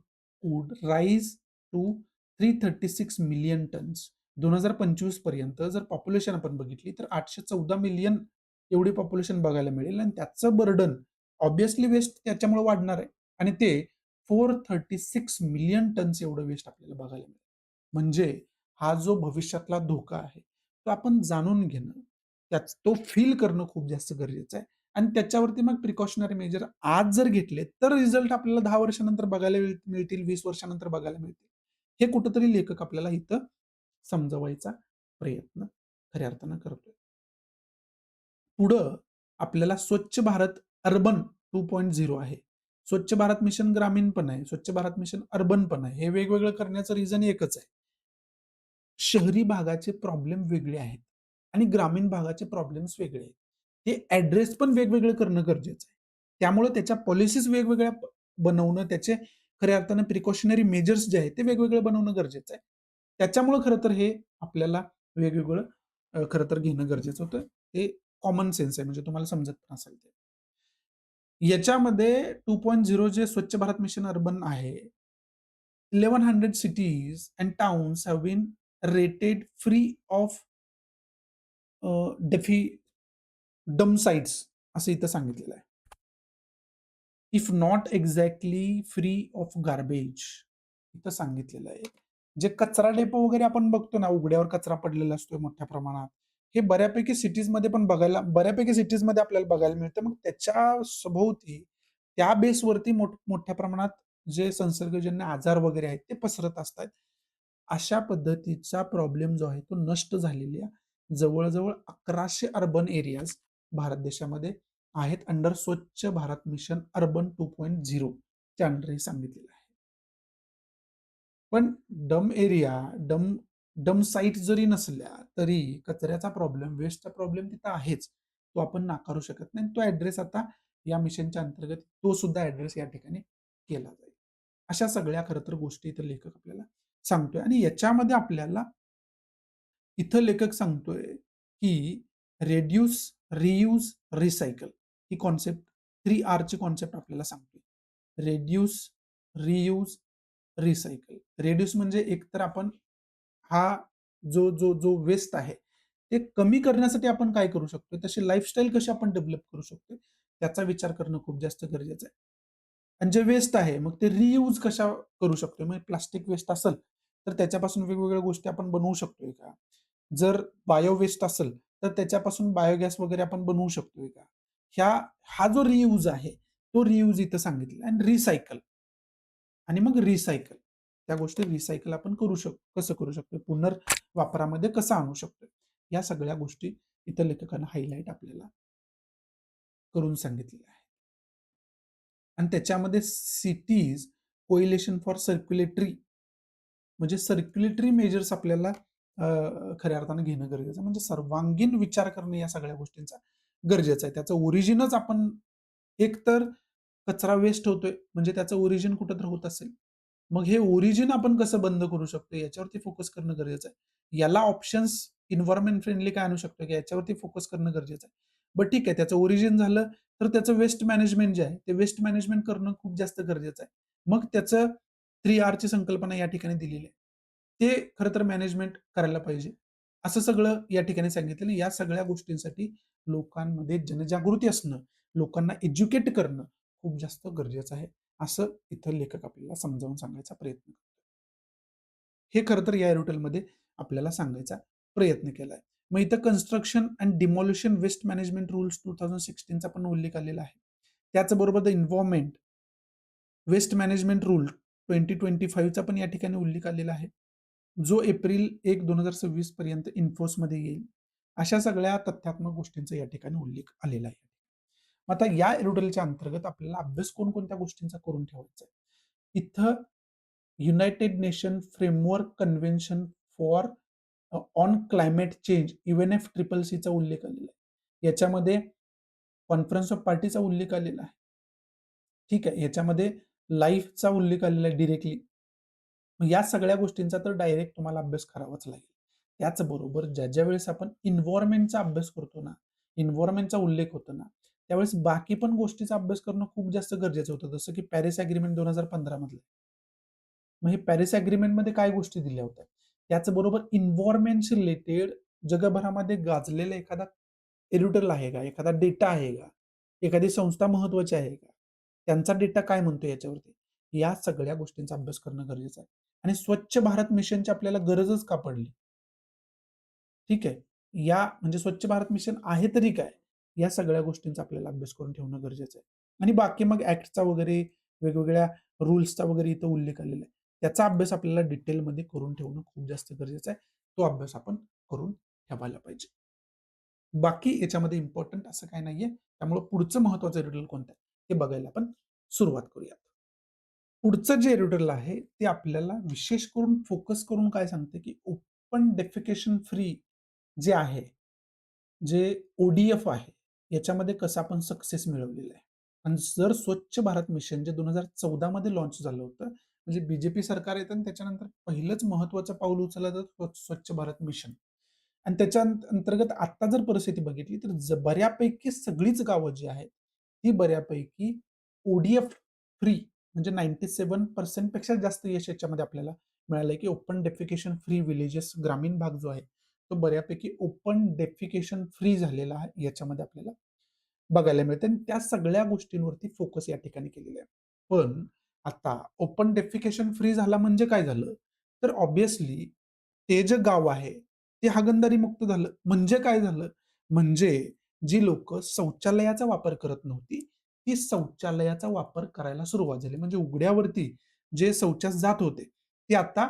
would rise to 336 million tons. 2025 पर्यंत जर पॉप्युलेशन आपण बघितली तर 814 मिलियन एवढी पॉप्युलेशन बघायला मिळेल आणि त्याचं बर्डन ऑब्व्हियसली वेस्ट त्याच्यामुळे वाढणार आहे आणि ते 436 मिलियन टन्स एवढं वेस्ट आपल्याला बघायला मिळेल. म्हणजे हा जो भविष्यातला धोका आहे, तो आपण जाणून घेणं, तो फील करणं खूप जास्त गरजेचं आहे आणि त्याच्यावरती मग प्रिकॉशनरी मेजर आज जर घेतले, तर रिझल्ट आपल्याला 10 वर्षानंतर बघायला मिळतील, 20 वर्षानंतर बघायला मिळतील. हे कुठेतरी लेखक आपल्याला इथं समजवायचा प्रयत्न खऱ्या अर्थानं करतोय. पुढं आपल्याला स्वच्छ भारत अर्बन 2.0 आहे. स्वच्छ भारत मिशन ग्रामीण पण आहे, स्वच्छ भारत मिशन अर्बन पण आहे. हे वेगवेगळं करण्याचं रिझन एकच आहे. शहरी भागाचे प्रॉब्लेम वेगळे आहेत आणि ग्रामीण भागाचे प्रॉब्लेम्स वेगळे आहेत. ते ॲड्रेस पण वेगवेगळं करणं गरजेचं आहे. त्यामुळे त्याच्या पॉलिसीज वेगवेगळ्या बनवणं, त्याचे खऱ्या अर्थाने प्रिकॉशनरी मेजर्स जे आहेत, ते वेगवेगळे बनवणं गरजेचं आहे. त्याच्यामुळं खरं तर हे आपल्याला वेगवेगळं खरं तर घेणं गरजेचं होतं. ते कॉमन सेन्स आहे म्हणजे तुम्हाला समजत पण असेल ते. याच्यामध्ये 2.0 जे स्वच्छ भारत मिशन अर्बन आहे, 1100 cities and towns have been rated free of डेफी डम्प असं इथं सांगितलेलं आहे. If not exactly free of garbage इथं सांगितलेलं आहे. जे कचरा डेपो वगैरे आपण बघतो ना, उघड्यावर कचरा पडलेला असतो मोठ्या प्रमाणात. हे बऱ्यापैकी सिटीजमध्ये आपल्याला बघायला मिळतं. मग त्याच्या सभोवती त्या बेसवरती मोठ्या प्रमाणात जे संसर्गजन्य आजार वगैरे आहेत ते पसरत असतात. अशा पद्धतीचा प्रॉब्लेम जो आहे तो नष्ट झालेल्या जवळ-जवळ 1100 अर्बन एरियाज भारत देशामध्ये आहेत अंडर स्वच्छ भारत मिशन अर्बन 2.0 च्या अंडर हे सांगितलेलं आहे. पण डम एरिया, डम डम साईट जरी नसल्या, तरी कचऱ्याचा प्रॉब्लेम, वेस्टचा प्रॉब्लेम तिथं आहेच. तो आपण नाकारू शकत नाही. तो ॲड्रेस आता या मिशनच्या अंतर्गत तो सुद्धा ॲड्रेस या ठिकाणी केला जाईल. अशा सगळ्या खरं तर गोष्टी इथं लेखक आपल्याला सांगतोय आणि याच्यामध्ये आपल्याला इथं लेखक सांगतोय, की रिड्यूस, रियूज, रिसायकल ही कॉन्सेप्ट 3 Rची कॉन्सेप्ट आपल्याला सांगतोय. Reduce, reuse, recycle. रिड्यूस म्हणजे एकतर आपण हा जो वेस्ट आहे, ते कमी करण्यासाठी आपण काय करू शकतो? तशी लाईफस्टाईल कशी आपण डेव्हलप करू शकतो? त्याचा विचार करणं खूप जास्त गरजेचं आहे. आणि जे वेस्ट आहे, मग ते रियूज कशा करू शकतो? मग प्लास्टिक वेस्ट असेल, तर त्याच्यापासून वेगवेगळ्या गोष्टी आपण बनवू शकतोय का? जर बायो वेस्ट असेल, तर त्याच्यापासून बायोगॅस वगैरे आपण बनवू शकतोय का? ह्या हा जो रियूज आहे, तो रियूज इथं सांगितलेला आणि रिसायकल आणि मग रिसायकल. त्या गोष्टी रिसायकल आपण कसं करू शकतो? पुनर्वापरामध्ये कसं आणू शकतो? या सगळ्या गोष्टी इथं लेखकानं हायलाइट आपल्याला करून सांगितलेल्या आहेत. आणि त्याच्यामध्ये सिटीज कोएलिशन फॉर सर्क्युलेटरी म्हणजे सर्क्युलेटरी मेजर्स आपल्याला खऱ्या अर्थानं घेणं गरजेचं आहे. म्हणजे सर्वांगीण विचार करणं या सगळ्या गोष्टींचा गरजेचं आहे. त्याचं ओरिजिनच आपण एकतर कचरा वेस्ट होतोय, म्हणजे त्याचं ओरिजिन कुठेतरी होत असेल. मग हे ओरिजिन आपण कसं बंद करू शकतो याच्यावरती फोकस करणं गरजेचं आहे. याला ऑप्शन्स एन्व्हायर्नमेंट फ्रेंडली काय आणू शकतो की याच्यावरती फोकस करणं गरजेचं आहे. बट ठीक आहे त्याचं ओरिजिन झालं, तर त्याचं वेस्ट मॅनेजमेंट जे आहे, ते वेस्ट मॅनेजमेंट करणं खूप जास्त गरजेचं आहे. मग त्याचं 3 Rची संकल्पना या ठिकाणी दिलेली आहे. ते खरं तर मॅनेजमेंट करायला पाहिजे. असं सगळं या ठिकाणी सांगितलेलं. या सगळ्या गोष्टींसाठी लोकांमध्ये जनजागृती असणं, लोकांना एज्युकेट करणं खूप जास्त गरजेचं आहे. असं इथं लेखक आपल्याला समजावून सांगायचा प्रयत्न करतो. हे खरं तर या एरोटेलमध्ये आपल्याला सांगायचा प्रयत्न केलाय. मग इथं construction and demolition waste management rules 2016 चा पण उल्लेख आलेला आहे. त्याचबरोबर the environment waste management rule 2025 चा पण या ठिकाणी उल्लेख आलेला आहे. जो एप्रिल 1, 2026 पर्यंत इन्फोर्समध्ये येईल. अशा सगळ्या तथ्यात्मक गोष्टींचा या ठिकाणी उल्लेख आलेला आहे. मग आता या एरोडेलच्या अंतर्गत आपल्याला अभ्यास कोणकोणत्या गोष्टींचा करून ठेवायचा आहे. इथं United Nation framework convention for on climate change UNF triple सीचा उल्लेख आलेला आहे. याच्यामध्ये कॉन्फरन्स ऑफ पार्टीचा उल्लेख आलेला आहे. ठीक आहे. याच्यामध्ये लाईफचा उल्लेख आलेला आहे डायरेक्टली. मग या सगळ्या गोष्टींचा तर डायरेक्ट तुम्हाला अभ्यास करावाच लागेल. त्याचबरोबर ज्या वेळेस आपण एन्व्हायर्नमेंटचा अभ्यास करतो ना, एन्व्हायर्नमेंटचा उल्लेख होतो ना, त्यावेळेस बाकी पण गोष्टीचा अभ्यास करणं खूप जास्त गरजेचं होतं. जसं की पॅरिस एग्रीमेंट 2015 मधलं. मग हे पॅरिस एग्रीमेंटमध्ये काय गोष्टी दिल्या होत्या? त्याचबरोबर एन्व्हायर्नमेंटशी रिलेटेड जगभरामध्ये गाजलेला एखादा एडिटोरियल आहे का? एखादा डेटा आहे का? एखादी संस्था महत्त्वाची आहे का? त्यांचा डेटा काय म्हणतो याच्यावरती? या सगळ्या गोष्टींचा अभ्यास करणं गरजेचं आहे. आणि स्वच्छ भारत मिशनची आपल्याला गरजच का पडली? ठीक आहे. या म्हणजे स्वच्छ भारत मिशन आहे तरी काय? या सगळ्या गोष्टींचा आपल्याला अभ्यास करून ठेवणं गरजेचं आहे. आणि बाकी मग ॲक्टचा वगैरे वेगवेगळ्या रूल्सचा वगैरे इथं उल्लेख आलेला आहे. त्याचा अभ्यास आपल्याला डिटेलमध्ये करून ठेवणं खूप जास्त गरजेचं आहे. तो अभ्यास आपण करून ठेवायला पाहिजे. बाकी याच्यामध्ये इम्पोर्टंट असं काही नाहीये. त्यामुळे पुढचं महत्त्वाचं एडिटोरियल कोणतं आहे? ते बघायला आपण सुरुवात करूयात. पुढचं जे एडिटोरियल आहे, ते आपल्याला विशेष करून फोकस करून काय सांगते, की ओपन डेफिकेशन फ्री जे आहे, जे ओ-डी-एफ आहे, याच्यामध्ये कसं आपण सक्सेस मिळवलेला आहे. आणि जर स्वच्छ भारत मिशन जे 2014 मध्ये लॉन्च झालं होतं, म्हणजे बी सरकार येतं आणि त्याच्यानंतर पहिलंच महत्त्वाचं पाऊल उचललं तर स्वच्छ भारत मिशन. आणि त्याच्या अंतर्गत आता जर परिस्थिती बघितली तर बऱ्यापैकी सगळीच गावं जी आहेत, ती बऱ्यापैकी ओ-डी-एफ फ्री म्हणजे 97% पेक्षा जास्त यश याच्यामध्ये आपल्याला मिळालंय, की ओपन डेफिकेशन फ्री विलेजेस ग्रामीण भाग जो आहे, तो बऱ्यापैकी ओपन डेफिकेशन फ्री झालेला आहे याच्यामध्ये आपल्याला बघायला मिळते आणि त्या सगळ्या गोष्टींवरती फोकस या ठिकाणी केलेला आहे. पण आता ओपन डेफिकेशन फ्री झाला म्हणजे काय झालं? तर ऑब्व्हियसली ते जे गाव आहे, ते हागणदारी मुक्त झालं. म्हणजे काय झालं? म्हणजे जी लोकं शौचालयाचा वापर करत नव्हती, ती शौचालयाचा वापर करायला सुरुवात झाली. म्हणजे उघड्यावरती जे शौचास जात होते, ते आता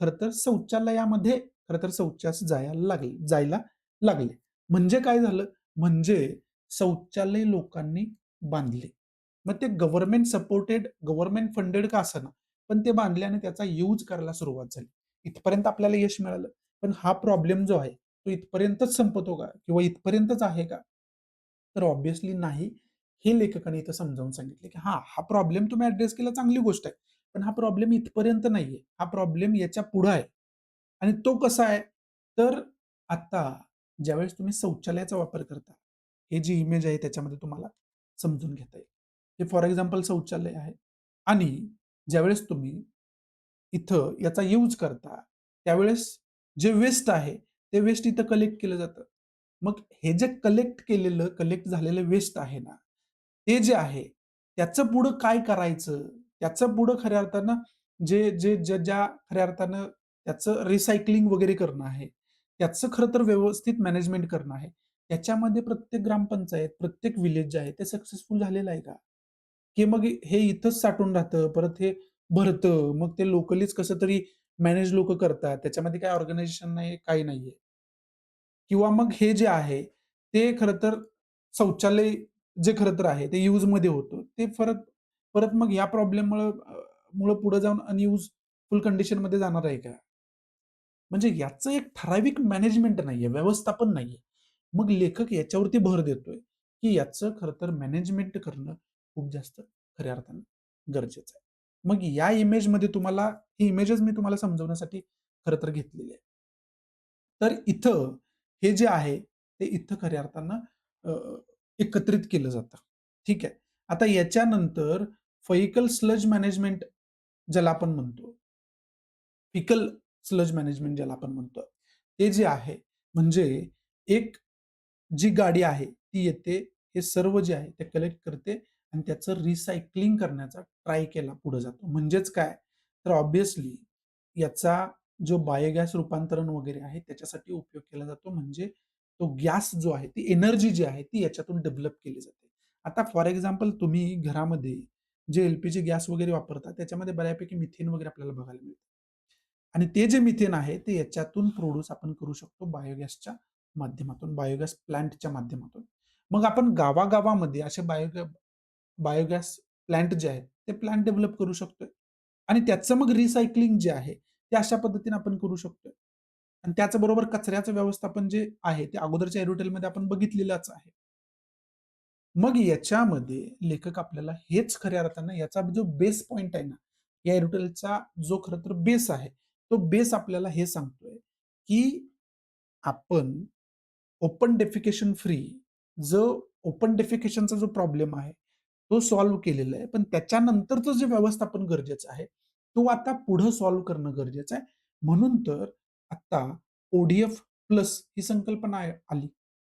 खरं तर शौचालयामध्ये खरं तर शौचास जायला लागले. म्हणजे काय झालं? म्हणजे शौचालय लोकांनी बांधले. मग ते गव्हर्नमेंट सपोर्टेड, गव्हर्नमेंट फंडेड का असेना, पण ते बांधले आणि त्याचा यूज करायला सुरुवात झाली. इथपर्यंत आपल्याला यश मिळालं. पण हा प्रॉब्लेम जो आहे, तो इथपर्यंतच संपतो का? किंवा इथपर्यंतच आहे का? तर ऑब्व्हियसली नाही. हे लेखकाने इथं समजावून सांगितले, की हां, हा प्रॉब्लेम तुम्ही ॲड्रेस केला चांगली गोष्ट आहे. पण हा प्रॉब्लेम इथपर्यंत नाहीये. हा प्रॉब्लेम याच्या पुढे आहे. आणि तो कसा आहे? तर आता ज्यावेळेस तुम्ही शौचालयाचा वापर करता, हे जी इमेज आहे त्याच्यामध्ये तुम्हाला समजून घेता येईल. हे फॉर एक्झाम्पल शौचालय आहे आणि ज्यावेळेस तुम्ही इथं याचा यूज करता, त्यावेळेस जे वेस्ट आहे, ते वेस्ट इथं कलेक्ट केलं जातं. मग हे जे कलेक्ट झालेलं वेस्ट आहे ना, ते जे आहे, त्याचं पुढं काय करायचं? त्याचं पुढं खऱ्या अर्थानं ज्या खऱ्या अर्थानं त्याचं रिसायकलिंग वगैरे करणं आहे. त्याचं खरं तर व्यवस्थित मॅनेजमेंट करणं आहे. त्याच्यामध्ये प्रत्येक ग्रामपंचायत, प्रत्येक विलेज जे आहे, ते सक्सेसफुल झालेलं आहे का? की मग हे इथंच साठून राहतं, परत हे भरतं. मग ते लोकलीच कसं तरी मॅनेज लोकं करतात. त्याच्यामध्ये काही ऑर्गनायझेशन नाही, काही नाहीये. किंवा मग हे जे आहे, ते खरं तर शौचालय जे खरं तर आहे, ते यूजमध्ये होतं. ते परत परत मग या प्रॉब्लेममुळं मुळं पुढे जाऊन अनयुजफुल कंडिशनमध्ये जाणार आहे का? म्हणजे याचं एक ठराविक मॅनेजमेंट नाहीये, व्यवस्थापन नाहीये. मग लेखक याच्यावरती भर देतोय, की याचं खरं तर मॅनेजमेंट करणं खूप जास्त खऱ्या अर्थानं गरजेचं आहे. मग या इमेजमध्ये तुम्हाला ही इमेजेस मी तुम्हाला समजवण्यासाठी खरं तर घेतलेली आहे. तर इथं हे जे आहे, ते इथं खऱ्या अर्थानं अ, एकत्रित केलं जातं. ठीक आहे. आता याच्यानंतर व्हेइकल स्लज मॅनेजमेंट ज्याला आपण म्हणतो. फिकल स्लज मॅनेजमेंट ज्याला आपण म्हणतो. ते जे आहे म्हणजे एक जी गाडी आहे ती येते, हे सर्व जे आहे ते कलेक्ट करते आणि त्याचं रिसायकलिंग करण्याचा ट्राय केला पुढे जातो. म्हणजेच काय? तर ऑब्व्हियसली याचा जो बायोगॅस रूपांतरण वगैरे आहे त्याच्यासाठी उपयोग केला जातो. म्हणजे तो गॅस जो आहे, ती एनर्जी जी आहे ती याच्यातून डेव्हलप केली जाते. आता फॉर एक्झाम्पल तुम्ही घरामध्ये जे एल-पी-जी गॅस वगैरे वापरता त्याच्यामध्ये बऱ्यापैकी मिथेन वगैरे आपल्याला बघायला मिळतं. आणि ते जे मिथेन आहे ते याच्यातून प्रोड्यूस आपण करू शकतो बायोगॅसच्या माध्यमातून, बायोगॅस प्लांटच्या माध्यमातून. मग आपण गावागावामध्ये असे बायोगॅस प्लांट जे आहेत, ते प्लांट डेव्हलप करू शकतोय. आणि त्याचं मग रिसायकलिंग जे आहे, ते अशा पद्धतीने आपण करू शकतोय. आणि त्याचबरोबर कचऱ्याचं व्यवस्थापन जे आहे, ते अगोदरच्या एडिटोरियलमध्ये आपण बघितलेलंच आहे. मग याच्यामध्ये लेखक आपल्याला हेच खऱ्या अर्थानं याचा जो बेस पॉइंट आहे ना, या एरिटलचा जो खरं तर बेस आहे, तो बेस आपल्याला हे सांगतोय, की आपण ओपन डेफिकेशन फ्री जो ओपन डेफिकेशनचा जो प्रॉब्लेम आहे, तो सॉल्व्ह केलेला आहे. पण त्याच्यानंतरचं जे व्यवस्थापन गरजेचं आहे, तो आता पुढं सॉल्व्ह करणं गरजेचं आहे. म्हणून तर आता ओ-डी-एफ प्लस ही संकल्पना आली.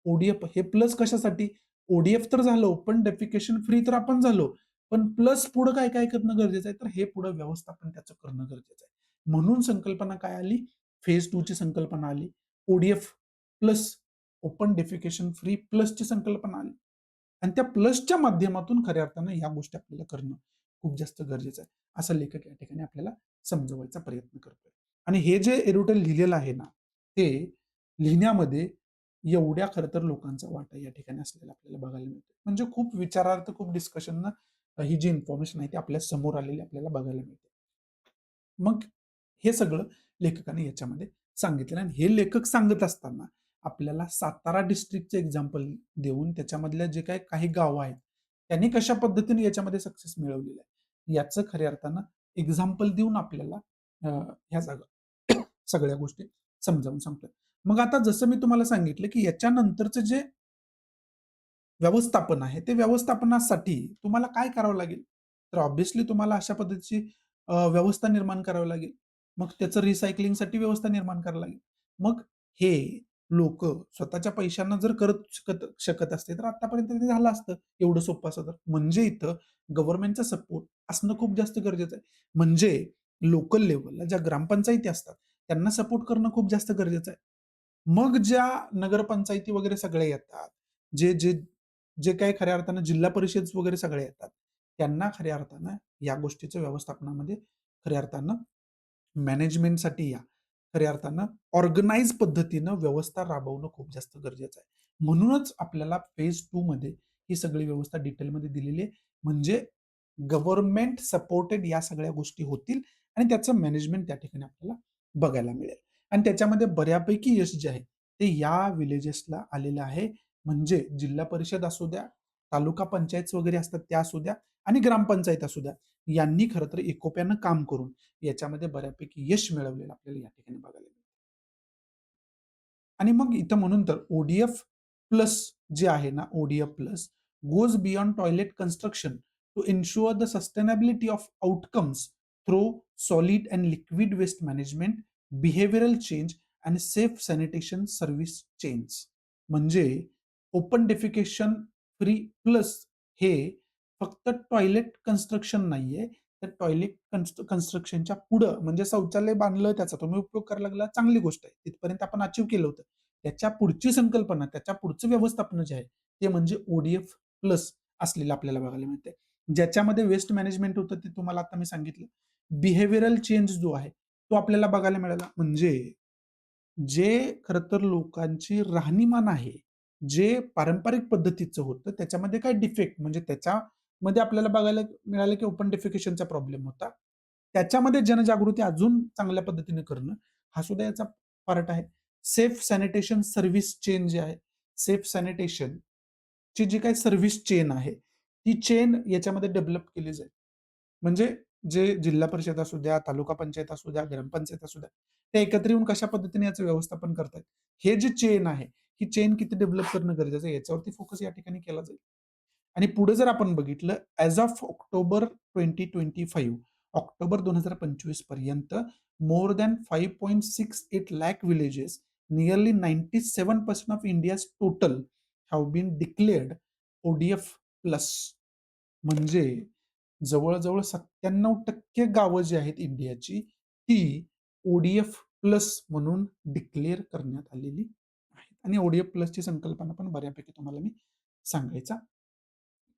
ओ-डी-एफ हे प्लस कशासाठी? ओ-डी-एफ तर झालं, ओपन डेफिकेशन फ्री तर आपण झालो. पण प्लस पुढं काय-काय करणं गरजेचं आहे? तर हे पुढं व्यवस्थापन त्याचं करणं गरजेचं आहे. म्हणून संकल्पना काय आली? फेज 2 ची संकल्पना आली. ओ-डी-एफ प्लस ओपन डेफिकेशन फ्री प्लसची संकल्पना आली. आणि त्या प्लसच्या माध्यमातून खऱ्या अर्थानं ह्या गोष्टी आपल्याला करणं खूप जास्त गरजेचं आहे. असं लेखक या ठिकाणी आपल्याला समजवायचा प्रयत्न करतोय. आणि हे जे एरुटल लिहिलेलं आहे ना, ते लिहिण्यामध्ये एवढ्या खरं तर लोकांचा वाटा या ठिकाणी असलेला आपल्याला बघायला मिळतो. म्हणजे खूप विचारार्थ, खूप डिस्कशननं ही जी इन्फॉर्मेशन आहे ती आपल्या समोर आलेली आपल्याला बघायला मिळते. मग हे सगळं लेखकाने याच्यामध्ये सांगितलेलं आणि हे लेखक सांगत असताना आपल्याला सातारा डिस्ट्रिक्टचं एक्झाम्पल देऊन त्याच्यामधल्या जे काही गावं आहेत, त्यांनी कशा पद्धतीने याच्यामध्ये सक्सेस मिळवलेलं आहे, याचं खऱ्या अर्थानं एक्झाम्पल देऊन आपल्याला ह्या सगळ्या गोष्टी समजावून सांगतोय. मग आता जसं मी तुम्हाला सांगितलं, की याच्यानंतरचं जे व्यवस्थापन आहे, ते व्यवस्थापनासाठी तुम्हाला काय करावं लागेल? तर ऑब्व्हियसली तुम्हाला अशा पद्धतीची व्यवस्था निर्माण करावी लागेल. मग त्याचं रिसायकलिंगसाठी व्यवस्था निर्माण करावी लागेल. मग हे लोकं स्वतःच्या पैशांना जर करत शकत शकत असते, तर आत्तापर्यंत ते झालं असतं, एवढं सोपं असतं तर. म्हणजे इथं गव्हर्नमेंटचा सपोर्ट असणं खूप जास्त गरजेचं आहे. म्हणजे लोकल लेव्हलला ज्या ग्रामपंचायती असतात, त्यांना सपोर्ट करणं खूप जास्त गरजेचं आहे. मग ज्या नगरपंचायती वगैरे सगळे येतात, जे जे जे काही खऱ्या अर्थानं जिल्हा परिषद वगैरे सगळे येतात, त्यांना खऱ्या अर्थानं या गोष्टीचं व्यवस्थापनामध्ये खऱ्या अर्थानं मॅनेजमेंटसाठी या खऱ्या अर्थानं ऑर्गनाइज पद्धतीनं व्यवस्था राबवणं खूप जास्त गरजेचं आहे. म्हणूनच आपल्याला फेज 2 मध्ये ही सगळी व्यवस्था डिटेलमध्ये दिलेली आहे. म्हणजे गव्हर्नमेंट सपोर्टेड या सगळ्या गोष्टी होतील आणि त्याचं मॅनेजमेंट त्या ठिकाणी आपल्याला बघायला मिळेल. आणि त्याच्यामध्ये बऱ्यापैकी यश जे आहे, ते या विलेजेसला आलेलं आहे. म्हणजे जिल्हा परिषद असू द्या, तालुका पंचायत वगैरे असतात त्या असू द्या आणि ग्रामपंचायत असू द्या, यांनी खरं तर एकोप्यानं काम करून याच्यामध्ये बऱ्यापैकी यश मिळवलेलं आपल्याला या ठिकाणी बघायला मिळतं. आणि मग इथं म्हणून तर ओ-डी-एफ प्लस जे आहे ना, ODF plus goes beyond toilet construction to ensure the sustainability of outcomes through solid and liquid waste management, behavioural change आणि सेफ सॅनिटेशन सर्व्हिस चेन्स. म्हणजे ओपन डेफिकेशन फ्री प्लस हे फक्त टॉयलेट कन्स्ट्रक्शन नाहीये, तर टॉयलेट कन्स्ट्रक्शनच्या पुढं म्हणजे शौचालय बांधलं, त्याचा तुम्ही उपयोग करायला लागला, चांगली गोष्ट आहे. तिथपर्यंत आपण अचीव्ह केलं होतं. त्याच्या पुढची संकल्पना, त्याच्या पुढचं व्यवस्थापन जे आहे, ते म्हणजे ओ-डी-एफ प्लस असलेलं आपल्याला बघायला मिळतंय. ज्याच्यामध्ये वेस्ट मॅनेजमेंट होतं ते तुम्हाला आता मी सांगितलं. बिहेवियरल चेंज जो आहे, तो आपल्याला बघायला मिळाला. म्हणजे जे खरं तर लोकांची राहणीमान आहे, जे पारंपरिक पद्धतीचं होतं, त्याच्यामध्ये काय डिफेक्ट म्हणजे त्याच्यामध्ये आपल्याला बघायला मिळालं, की ओपन डेफिकेशनचा प्रॉब्लेम होता. त्याच्यामध्ये जनजागृती अजून चांगल्या पद्धतीने करणं, हा सुद्धा याचा पार्ट आहे. सेफ सॅनिटेशन सर्व्हिस चेन जे आहे, सेफ सॅनिटेशनची जी काही सर्व्हिस चेन आहे, ती चेन याच्यामध्ये डेव्हलप केली जाईल. म्हणजे जे जिल्हा परिषद असू द्या, तालुका पंचायत असू द्या, ग्रामपंचायत असू द्या, ते एकत्र येऊन कशा पद्धतीने याचं व्यवस्थापन करतायत. हे जे चेन आहे, ही चेन किती डेव्हलप करणं गरजेचं आहे, याच्यावरती फोकस या ठिकाणी केला जाईल. आणि पुढे जर आपण बघितलं, ॲज ऑफ ऑक्टोबर 2025 ऑक्टोबर 2025 पर्यंत more than 5.68 lakh villages, nearly 97% of India's total have been declared ODF plus. म्हणजे जवळ-जवळ 97% गावं जी आहेत इंडियाची, ती ओ-डी-एफ प्लस म्हणून डिक्लेअर करण्यात आलेली आहेत. आणि ओ-डी-एफ प्लसची संकल्पना पण बऱ्यापैकी तुम्हाला मी सांगायचा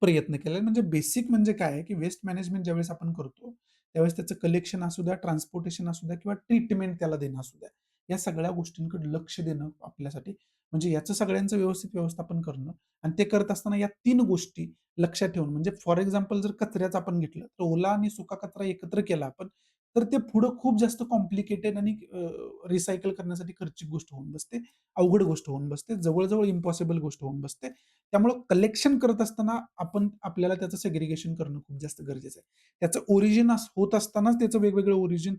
प्रयत्न केलाय. म्हणजे बेसिक म्हणजे काय आहे, की वेस्ट मॅनेजमेंट ज्यावेळेस आपण करतो, त्यावेळेस त्याचं कलेक्शन असू द्या, ट्रान्सपोर्टेशन असू द्या किंवा ट्रीटमेंट त्याला देणं असू द्या. या सगळ्या गोष्टींकडे लक्ष देणं आपल्यासाठी म्हणजे याचं सगळ्यांचं व्यवस्थित व्यवस्थापन करणं आणि ते करत असताना या 3 गोष्टी लक्षात ठेवून म्हणजे फॉर एक्झाम्पल जर कचऱ्याचं आपण घेतलं, तर ओला आणि सुका कचरा एकत्र केला आपण, तर ते पुढं खूप जास्त कॉम्प्लिकेटेड आणि रिसायकल करण्यासाठी खर्चिक गोष्ट होऊन बसते. अवघड गोष्ट होऊन बसते. जवळ-जवळ इम्पॉसिबल गोष्ट होऊन बसते. त्यामुळं कलेक्शन करत असताना आपल्याला त्याचं सेग्रिगेशन करणं खूप जास्त गरजेचं आहे. त्याचं ओरिजिन होत असतानाच त्याचं वेगवेगळं ओरिजिन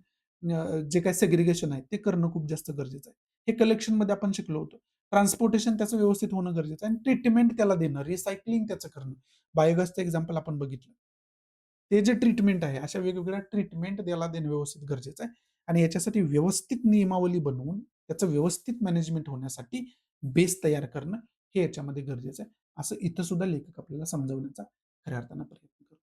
जे काही सेग्रिगेशन आहे ते करणं खूप जास्त गरजेचं आहे. हे कलेक्शनमध्ये आपण शिकलो होतो. ट्रान्सपोर्टेशन त्याचं व्यवस्थित होणं गरजेचं आहे आणि ट्रीटमेंट त्याला देणं, रिसायकलिंग त्याचं करणं. बायोगॅसचं एक्झाम्पल आपण बघितलं. ते जे ट्रीटमेंट आहे, अशा वेगवेगळ्या ट्रीटमेंट त्याला देणं व्यवस्थित गरजेचं आहे आणि याच्यासाठी व्यवस्थित नियमावली बनवून त्याचं व्यवस्थित मॅनेजमेंट होण्यासाठी बेस तयार करणं हे याच्यामध्ये गरजेचं आहे. असं इथं सुद्धा लेखक आपल्याला समजावण्याचा खऱ्या अर्थानं प्रयत्न करतो.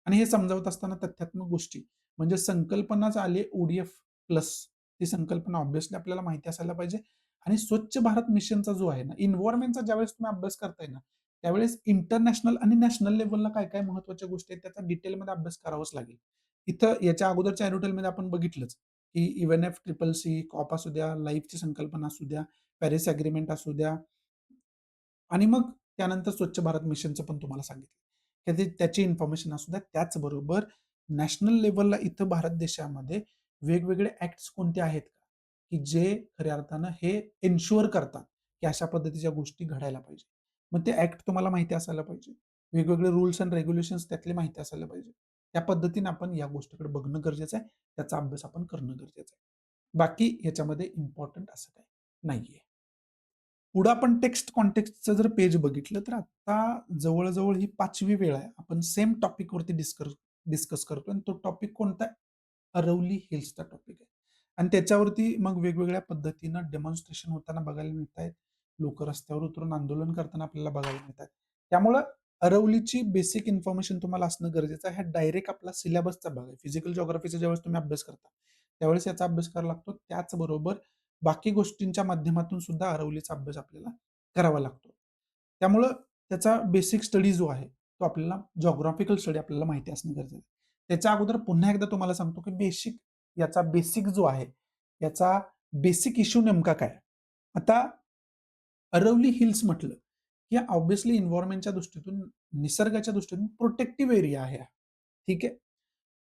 आणि हे समजावत असताना तथ्यात्मक गोष्टी म्हणजे संकल्पनाच आली ODF प्लस ती संकल्पना ऑब्व्हियसली आपल्याला माहिती असायला पाहिजे आणि स्वच्छ भारत मिशनचा जो आहे ना, एन्व्हायर्नमेंटचा ज्यावेळेस तुम्ही अभ्यास करताय ना, त्यावेळेस इंटरनॅशनल आणि नॅशनल लेव्हलला काय-काय महत्त्वाच्या गोष्टी आहेत त्याचा डिटेलमध्ये अभ्यास करावाच लागेल. इथं याच्या अगोदरच्या एरोटेलमध्ये आपण बघितलंच, की even F triple C, COP असू द्या, लाईफची संकल्पना असू द्या, पॅरिस अग्रीमेंट असू द्या आणि मग त्यानंतर स्वच्छ भारत मिशनचं पण तुम्हाला सांगितलं. की त्याची इन्फॉर्मेशन असू द्या. त्याचबरोबर नॅशनल लेव्हलला इथं भारत देशामध्ये वेगवेगळे ॲक्ट्स कोणते आहेत का? की जे खऱ्या अर्थानं हे एन्शुअर करतात, की अशा पद्धतीच्या गोष्टी घडायला पाहिजे. मग ते ॲक्ट तुम्हाला माहिती असायला पाहिजे. वेगवेगळे रूल्स एंड रेग्युलेशन्स त्यातली माहिती असायला पाहिजे. त्या पद्धतीने आपण या गोष्टीकडे बघणं गरजेचं आहे. त्याचा अभ्यास आपण करणं गरजेचं आहे. बाकी ह्याच्यामध्ये इम्पोर्टंट असं काही नाहीये. पुढं आपण टेक्स्ट कॉन्टेक्स्टचं जर पेज बघितलं, तर आता जवळ-जवळ ही 5वी वेळ आहे. आपण सेम टॉपिकवरती डिस्कस करतोय आणि तो टॉपिक कोणता आहे? अरवली हिल्सचा टॉपिक आहे. आणि त्याच्यावरती मग वेगवेगळ्या पद्धतीनं डेमॉन्स्ट्रेशन होताना बघायला मिळत आहेत. लोकं रस्त्यावर उतरून आंदोलन करताना आपल्याला बघायला मिळतात. त्यामुळं अरवलीची बेसिक इन्फॉर्मेशन तुम्हाला असणं गरजेचं आहे. हा डायरेक्ट आपला सिलेबसचा भाग आहे. फिजिकल जिओग्राफीचा ज्यावेळेस तुम्ही अभ्यास करता, त्यावेळेस याचा अभ्यास करावा लागतो. त्याचबरोबर बाकी गोष्टींच्या माध्यमातून सुद्धा अरवलीचा अभ्यास आपल्याला करावा लागतो. त्यामुळं त्याचा बेसिक स्टडी जो आहे, तो आपल्याला जिओग्राफिकल स्टडी आपल्याला माहिती असणं गरजेचं आहे. त्याच्या अगोदर पुन्हा एकदा तुम्हाला सांगतो, की याचा बेसिक जो आहे, याचा बेसिक इश्यू नेमका काय? आता अरवली हिल्स म्हटलं, की ऑब्व्हियसली एन्व्हायर्नमेंटच्या दृष्टीतून, निसर्गाच्या दृष्टीतून प्रोटेक्टिव्ह एरिया आहे हा. ठीक आहे.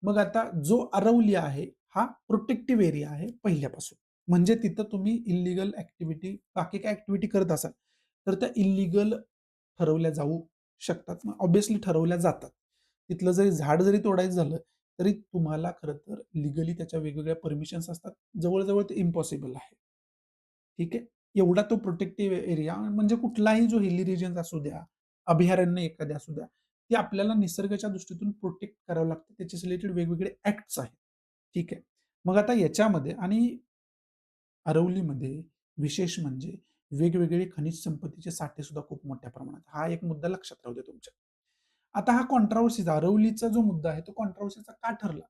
मग आता जो अरवली आहे, हा प्रोटेक्टिव्ह एरिया आहे पहिल्यापासून. म्हणजे तिथं तुम्ही इल्लीगल ॲक्टिव्हिटी, बाकी काय ॲक्टिव्हिटी करत असाल, तर त्या इल्लीगल ठरवल्या जाऊ शकतात. मग ऑब्व्हियसली ठरवल्या जातात. तिथलं जरी झाड जरी तोडायचं झालं, तरी तुम्हाला खरं तर लीगली त्याच्या वेगवेगळ्या परमिशन्स असतात. जवळ ते इम्पॉसिबल आहे. ठीक आहे. एवढा तो प्रोटेक्टिव्ह एरिया म्हणजे कुठलाही जो हिली रिजन्स असू द्या, अभयारण्य एखादे असू द्या, ते आपल्याला निसर्गाच्या दृष्टीतून प्रोटेक्ट करावं लागतं. त्याच्याशी रिलेटेड वेगवेगळे ॲक्ट्स आहेत. ठीक आहे. मग आता याच्यामध्ये आणि अरवलीमध्ये विशेष म्हणजे वेगवेगळे खनिज संपत्तीचे साठे सुद्धा खूप मोठ्या प्रमाणात. हा एक मुद्दा लक्षात राहू द्या तुमच्या. आता हा कॉन्ट्रोव्हर्सीचा अरवलीचा जो मुद्दा आहे, तो कॉन्ट्रोव्हर्सीचा का ठरला?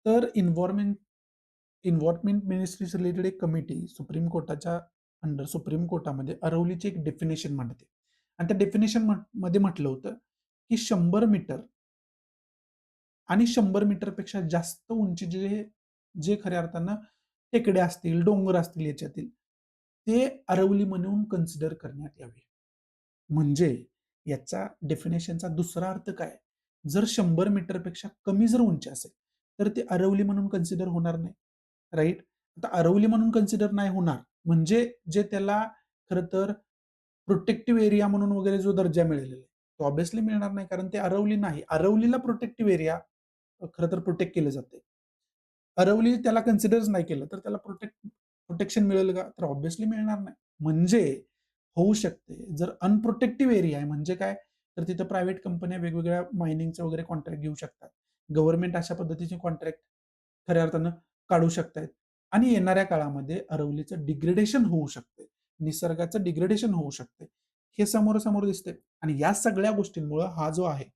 तर एन्व्हायर्नमेंट मिनिस्ट्रीज रिलेटेड एक कमिटी सुप्रीम कोर्टाच्या अंडर सुप्रीम कोर्टामध्ये अरवलीची एक डेफिनेशन मांडते. आणि त्या डेफिनेशन मध्ये म्हटलं होतं, की 100 मीटर आणि 100 मीटरपेक्षा जास्त उंचीचे जे जे खऱ्या अर्थानं टेकड्या असतील, डोंगर असतील याच्यातील, ते अरवली म्हणून कन्सिडर करण्यात यावे. म्हणजे याचा डेफिनेशनचा दुसरा अर्थ काय? जर 100 मीटरपेक्षा कमी जर उंची असेल, तर ते अरवली म्हणून कन्सिडर होणार नाही. राइट? आता अरवली म्हणून कन्सिडर नाही होणार, म्हणजे जे त्याला खरं तर प्रोटेक्टिव्ह एरिया म्हणून वगैरे जो दर्जा मिळालेला आहे, तो ऑब्व्हियसली मिळणार नाही कारण ते अरवली नाही. अरवलीला प्रोटेक्टिव्ह एरिया खरं तर प्रोटेक्ट केलं जातंय. अरवली त्याला कन्सिडरच नाही केलं, तर त्याला प्रोटेक्शन मिळेल का? तर ऑब्व्हियसली मिळणार नाही. म्हणजे होऊ शकते, जर अनप्रोटेक्टिव्ह एरिया आहे म्हणजे काय? तर तिथं प्रायव्हेट कंपन्या वेगवेगळ्या मायनिंगचे वगैरे कॉन्ट्रॅक्ट घेऊ शकतात. गव्हर्नमेंट अशा पद्धतीचे कॉन्ट्रॅक्ट खऱ्या अर्थानं काढू शकतायत आणि येणाऱ्या काळामध्ये अरवलीचं डिग्रेडेशन होऊ शकते. निसर्गाचं डिग्रेडेशन होऊ शकते. हे समोरासमोर दिसतंय आणि या सगळ्या गोष्टींमुळं हा जो आहे,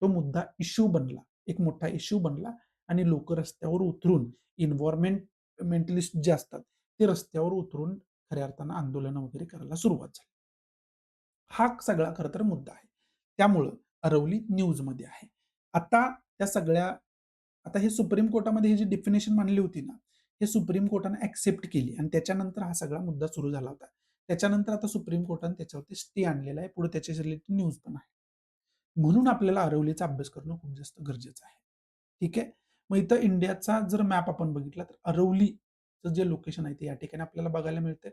तो मुद्दा इश्यू बनला. एक मोठा इश्यू बनला आणि लोकं रस्त्यावर उतरून एन्व्हायर्नमेंटलिस्ट जे असतात, ते रस्त्यावर उतरून खऱ्या अर्थानं आंदोलनं वगैरे करायला सुरुवात झाली. हा सगळा खरं तर मुद्दा आहे. त्यामुळं अरवली न्यूजमध्ये आहे. आता त्या सगळ्या आता हे सुप्रीम कोर्टामध्ये ही जी डेफिनेशन मांडली होती ना, हे सुप्रीम कोर्टाने एक्सेप्ट केली आणि त्याच्यानंतर हा सगळा मुद्दा सुरू झाला होता. त्याच्यानंतर आता सुप्रीम कोर्टाने त्याच्यावरती स्टे आणलेला आहे. पुढे त्याच्याशी रिलेटेड न्यूज पण आहे. म्हणून आपल्याला अरवलीचा अभ्यास करणं खूप जास्त गरजेचं आहे. ठीक आहे. मग इथं इंडियाचा जर मॅप आपण बघितला तर अरवलीचं जे लोकेशन आहे ते या ठिकाणी आपल्याला बघायला मिळतंय.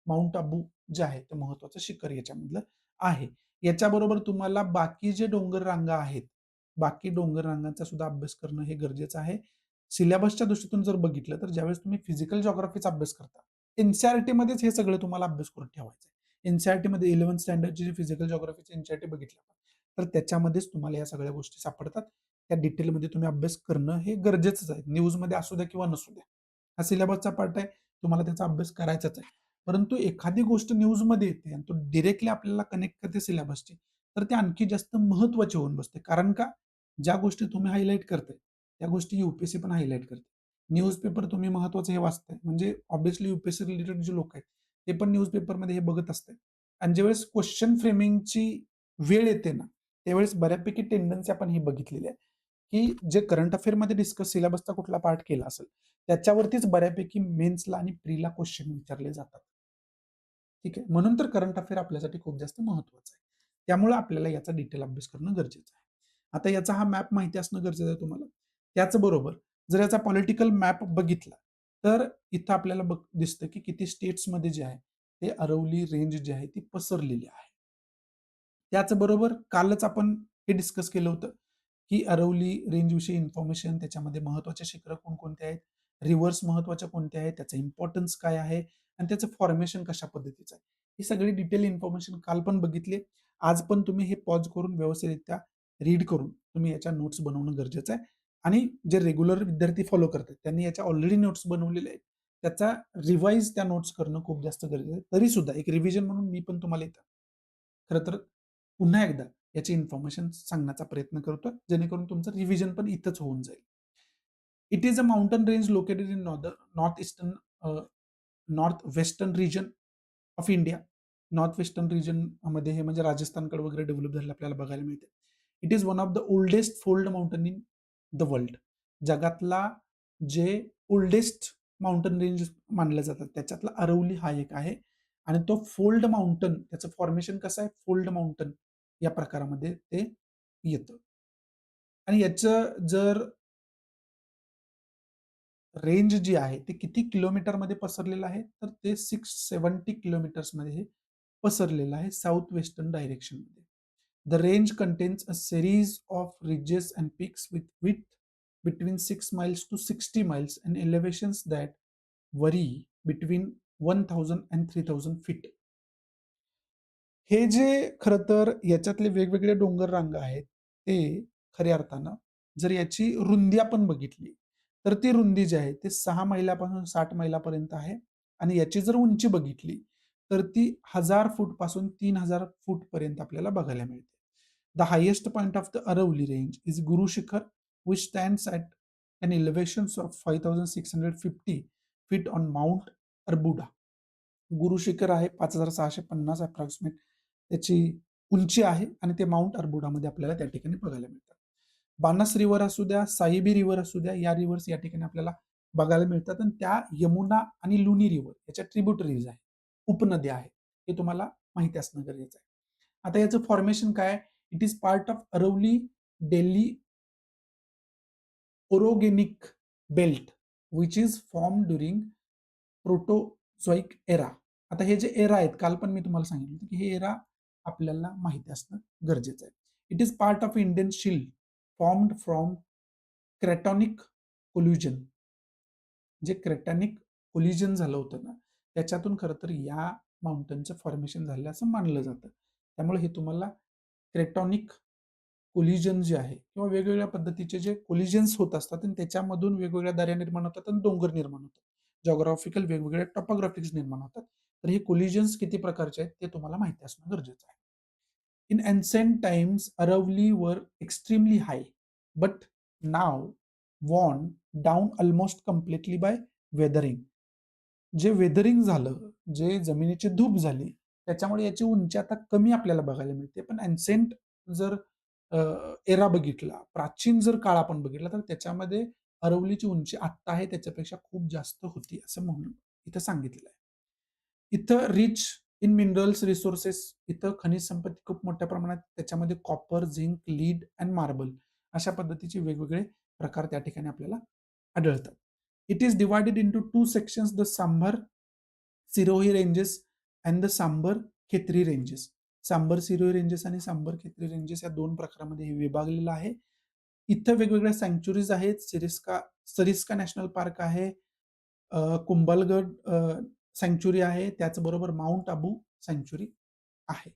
माउंट आबू जे आहे ते महत्वाचं शिखर याच्यामधलं आहे. याच्याबरोबर तुम्हाला बाकी जे डोंगर रांगा आहेत, बाकी डोंगर रांगांचा सुद्धा अभ्यास करणं हे गरजेचं आहे. सिलेबसच्या दृष्टीतून जर बघितलं तर ज्यावेळेस तुम्ही फिजिकल जिओग्राफीचा अभ्यास करता, एन-सी-आर-टीमध्येच हे सगळं तुम्हाला अभ्यास करून ठेवायचं आहे. एन-सी-आर-टीमध्ये 11th स्टँडर्डची जी फिजिकल जिओग्राफीची एन-सी-आर-टी बघितली तर त्याच्यामध्येच तुम्हाला या सगळ्या गोष्टी सापडतात. त्या डिटेलमध्ये तुम्ही अभ्यास करणं हे गरजेचंच आहे. न्यूजमध्ये असू द्या किंवा नसू द्या. हा सिलेबसचा पार्ट आहे. तुम्हाला त्याचा अभ्यास करायचाच आहे. परंतु एखादी गोष्ट न्यूजमध्ये येते आणि तो डायरेक्टली आपल्याला कनेक्ट करते सिलेबसची, तर ते आणखी जास्त महत्त्वाची होऊन बसते. कारण का? ज्या गोष्टी तुम्ही हायलाइट करताय, त्या गोष्टी यू-पी-एस-सी पण हायलाइट करते. न्यूजपेपर तुम्ही महत्त्वाचं हे वाचताय, म्हणजे ऑब्व्हियसली यू-पी-एस-सी रिलेटेड जे लोक आहेत, ते पण न्यूजपेपरमध्ये हे बघत असतात. आणि ज्यावेळेस क्वेश्चन फ्रेमिंगची वेळ येते ना, त्यावेळेस बऱ्यापैकी टेंडन्सी आपण ही बघितलेली आहे, की जे करंट अफेअरमध्ये डिस्कस सिलेबसचा कुठला पार्ट केला असेल, त्याच्यावरतीच बऱ्यापैकी मेन्सला आणि प्रीला क्वेश्चन विचारले जातात. ठीक आहे. म्हणून तर करंट अफेअर आपल्यासाठी खूप जास्त महत्त्वाचं आहे. त्यामुळे आपल्याला याचा डिटेल अभ्यास करणं गरजेचं आहे. आता याचा हा मॅप माहिती असणं गरजेचं आहे तुम्हाला. त्याचबरोबर जर याचा पॉलिटिकल मॅप बघितला, तर इथं आपल्याला दिसतं की किती स्टेट्समध्ये जे आहे, ते अरवली रेंज जी आहे ती पसरलेली आहे. त्याचबरोबर कालच आपण हे डिस्कस केलं होतं, की अरवली रेंजविषयी इन्फॉर्मेशन, त्याच्यामध्ये महत्त्वाचे शिखरं कोणकोणते आहेत, रिव्हर्स महत्त्वाच्या कोणत्या आहेत, त्याचं इम्पोर्टन्स काय आहे आणि त्याचं फॉर्मेशन कशा पद्धतीचं आहे. ही सगळी डिटेल इन्फॉर्मेशन काल पण बघितली. आज पण तुम्ही हे पॉज करून व्यवस्थितरित्या रीड करून तुम्ही याच्या नोट्स बनवणं गरजेचं आहे आणि जे रेग्युलर विद्यार्थी फॉलो करतात त्यांनी याच्या ऑलरेडी नोट्स बनवलेले आहेत. त्याचा रिवाईज त्या नोट्स करणं खूप जास्त गरजेचं आहे. तरी सुद्धा एक रिव्हिजन म्हणून मी पण तुम्हाला इथं खरं तर पुन्हा एकदा याची इन्फॉर्मेशन सांगण्याचा प्रयत्न करतोय, जेणेकरून तुमचं रिव्हिजन पण इथंच होऊन जाईल. It is a mountain range located in north eastern north western region of India. North western region मध्ये हे म्हणजे राजस्थानकडे वगैरे डेव्हलप झालेलं आपल्याला बघायला मिळते. It is one of the oldest fold mountain in the world. जगातला जे ओल्डेस्ट माउंटन रेंज मानले जातात त्याच्यातला अरवली हा एक आहे आणि तो फोल्ड माउंटन त्याचं फॉर्मेशन कसं आहे फोल्ड माउंटन या प्रकारामध्ये ते येतं आणि याचं जर रेंज जी आहे ते किती किलोमीटरमध्ये पसरलेलं आहे तर ते 670 किलोमीटर्समध्ये हे पसरलेलं आहे साऊथ वेस्टर्न डायरेक्शनमध्ये. The range contains a series of ridges and peaks with width between 6 miles to 60 miles and elevations that vary between 1000 and 3000 feet. हे जे खरं तर याच्यातले वेगवेगळे डोंगर रांगा आहेत, ते खऱ्या अर्थानं जर याची रुंदी आपण बघितली, तर ती रुंदी जी आहे ती 6 मैलापासून 60 मैलापर्यंत आहे आणि याची जर उंची बघितली, तर ती 1000 फूटपासून 3000 फूटपर्यंत आपल्याला बघायला मिळते. The highest point of the Aravalli range is Guru Shikhar, which stands at an elevation of 5650 feet on Mount Arbuda. Guru Shikhar आहे 5650 अप्रॉक्सिमेट त्याची उंची आहे आणि ते माउंट अर्बुडामध्ये आपल्याला त्या ठिकाणी बघायला मिळतात. बानस रिव्हर असू द्या, साहिबी रिव्हर असू द्या, या रिव्हर्स या ठिकाणी आपल्याला बघायला मिळतात आणि त्या यमुना आणि लुनी रिव्हर याच्या ट्रिब्युटरीज आहे, उपनद्या आहेत. हे तुम्हाला माहिती असणं गरजेचं आहे. आता याचं फॉर्मेशन काय आहे? It is part of Aravalli Delhi orogenic belt which is form during proterozoic era. आता हे जे एरा आहेत, काल पण मी तुम्हाला सांगितलं होतं, की हे एरा आपल्याला माहिती असणं गरजेचं आहे. It is part of Indian shield formed from cratonic collision. जे क्रेटॅनिक कोलिजन झालं होतं ना, त्याच्यातून खरं तर या माउंटनचं फॉर्मेशन झालं असं मानलं जातं. त्यामुळे हे तुम्हाला क्रेटॉनिक कोलिजन जे आहे किंवा वेगवेगळ्या पद्धतीचे जे कोलिजन्स होत असतात आणि त्याच्यामधून वेगवेगळ्या दऱ्या निर्माण होतात आणि डोंगर निर्माण होतात. जिओग्राफिकल वेगवेगळ्या टॉपोग्राफिक्स निर्माण होतात. तर हे कोलिजन्स किती प्रकारचे आहेत ते तुम्हाला माहिती असणं गरजेचं आहे. In ancient times, Aravali were extremely high, but now worn down almost completely by weathering. जे वेदरिंग झालं, जे जमिनीची धूप झाली, त्याच्यामुळे याची उंची आता कमी आपल्याला बघायला मिळते. पण अँसेंट जर एरा बघितला, प्राचीन जर काळ आपण बघितला, तर त्याच्यामध्ये अरवलीची उंची आत्ता आहे त्याच्यापेक्षा खूप जास्त होती, असं म्हणून इथं सांगितलेलं आहे. इथं रिच इन मिनरल्स रिसोर्सेस, इथं खनिज संपत्ती खूप मोठ्या प्रमाणात त्याच्यामध्ये copper, zinc, lead and marble अशा पद्धतीचे वेगवेगळे प्रकार त्या ठिकाणी आपल्याला आढळतात. It is divided into 2 sections, the Sambhar Sirohi ranges and the Sambhar Khetri ranges. Sambhar Sirohi ranges आणि सांबर खेत्री रेंजेस या 2 प्रकारामध्ये हे विभागलेलं आहे. इथं वेगवेगळ्या सँक्च्युरीज आहेत. सरिस्का नॅशनल पार्क आहे. कुंभलगड सँक्च्युरी आहे. त्याचबरोबर माउंट आबू सँक्च्युरी आहे.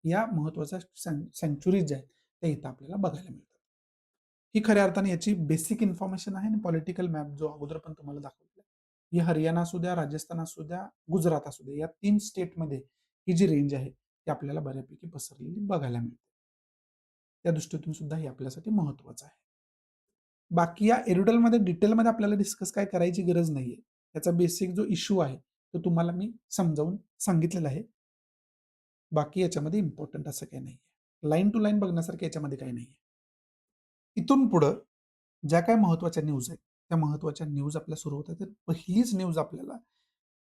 या महत्त्वाच्या सँक्च्युरीज ज्या आहेत, त्या इथं आपल्याला बघायला मिळतात. ही खऱ्या अर्थाने याची बेसिक इन्फॉर्मेशन आहे आणि पॉलिटिकल मॅप जो अगोदर पण तुम्हाला दाखवला. ही हरियाणा असू द्या, राजस्थान असू द्या, गुजरात असू द्या, या 3 स्टेटमध्ये ही जी रेंज आहे, ती आपल्याला बऱ्यापैकी पसरलेली बघायला मिळते. त्या दृष्टीतून सुद्धा हे आपल्यासाठी महत्त्वाचं आहे. बाकी या एरुडलमध्ये डिटेलमध्ये आपल्याला डिस्कस काय करायची गरज नाहीये. त्याचा बेसिक जो इश्यू आहे, तो तुम्हाला मी समजावून सांगितलेला आहे. बाकी याच्यामध्ये इम्पोर्टंट असं काही नाहीये. लाईन टू लाईन बघण्यासारखं याच्यामध्ये काही नाहीये. इथून पुढं ज्या काही महत्त्वाच्या न्यूज आहेत, त्या महत्त्वाच्या न्यूज आपल्या सुरू होतात. तर पहिलीच न्यूज आपल्याला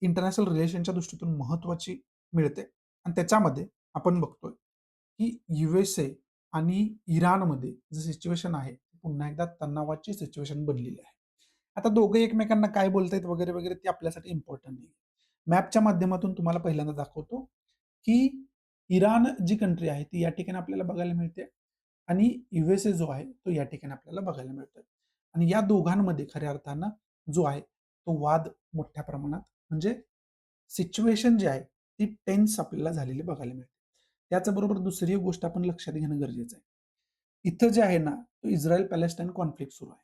इंटरनॅशनल रिलेशनच्या दृष्टीतून महत्त्वाची मिळते आणि त्याच्यामध्ये आपण बघतोय, की USA आणि इराणमध्ये जे सिच्युएशन आहे, पुन्हा एकदा तणावाची सिच्युएशन बनलेली आहे. आता दोघे एकमेकांना काय बोलतायत वगैरे, वगैरे ते आपल्यासाठी इम्पोर्टंट नाही. मॅपच्या माध्यमातून तुम्हाला पहिल्यांदा दाखवतो, की इराण जी कंट्री आहे, ती या ठिकाणी आपल्याला बघायला मिळते आणि USA जो आहे, तो या ठिकाणी आपल्याला बघायला मिळतोय. आणि या दोघांमध्ये खऱ्या अर्थानं जो आहे, तो वाद मोठ्या प्रमाणात म्हणजे सिच्युएशन जी आहे, ती टेन्स आपल्याला झालेली बघायला मिळते. त्याचबरोबर दुसरी एक गोष्ट आपण लक्षात घेणं गरजेचं आहे. इथं जे आहे ना, तो इस्रायल पॅलेस्टाईन कॉन्फ्लिक्ट सुरू आहे.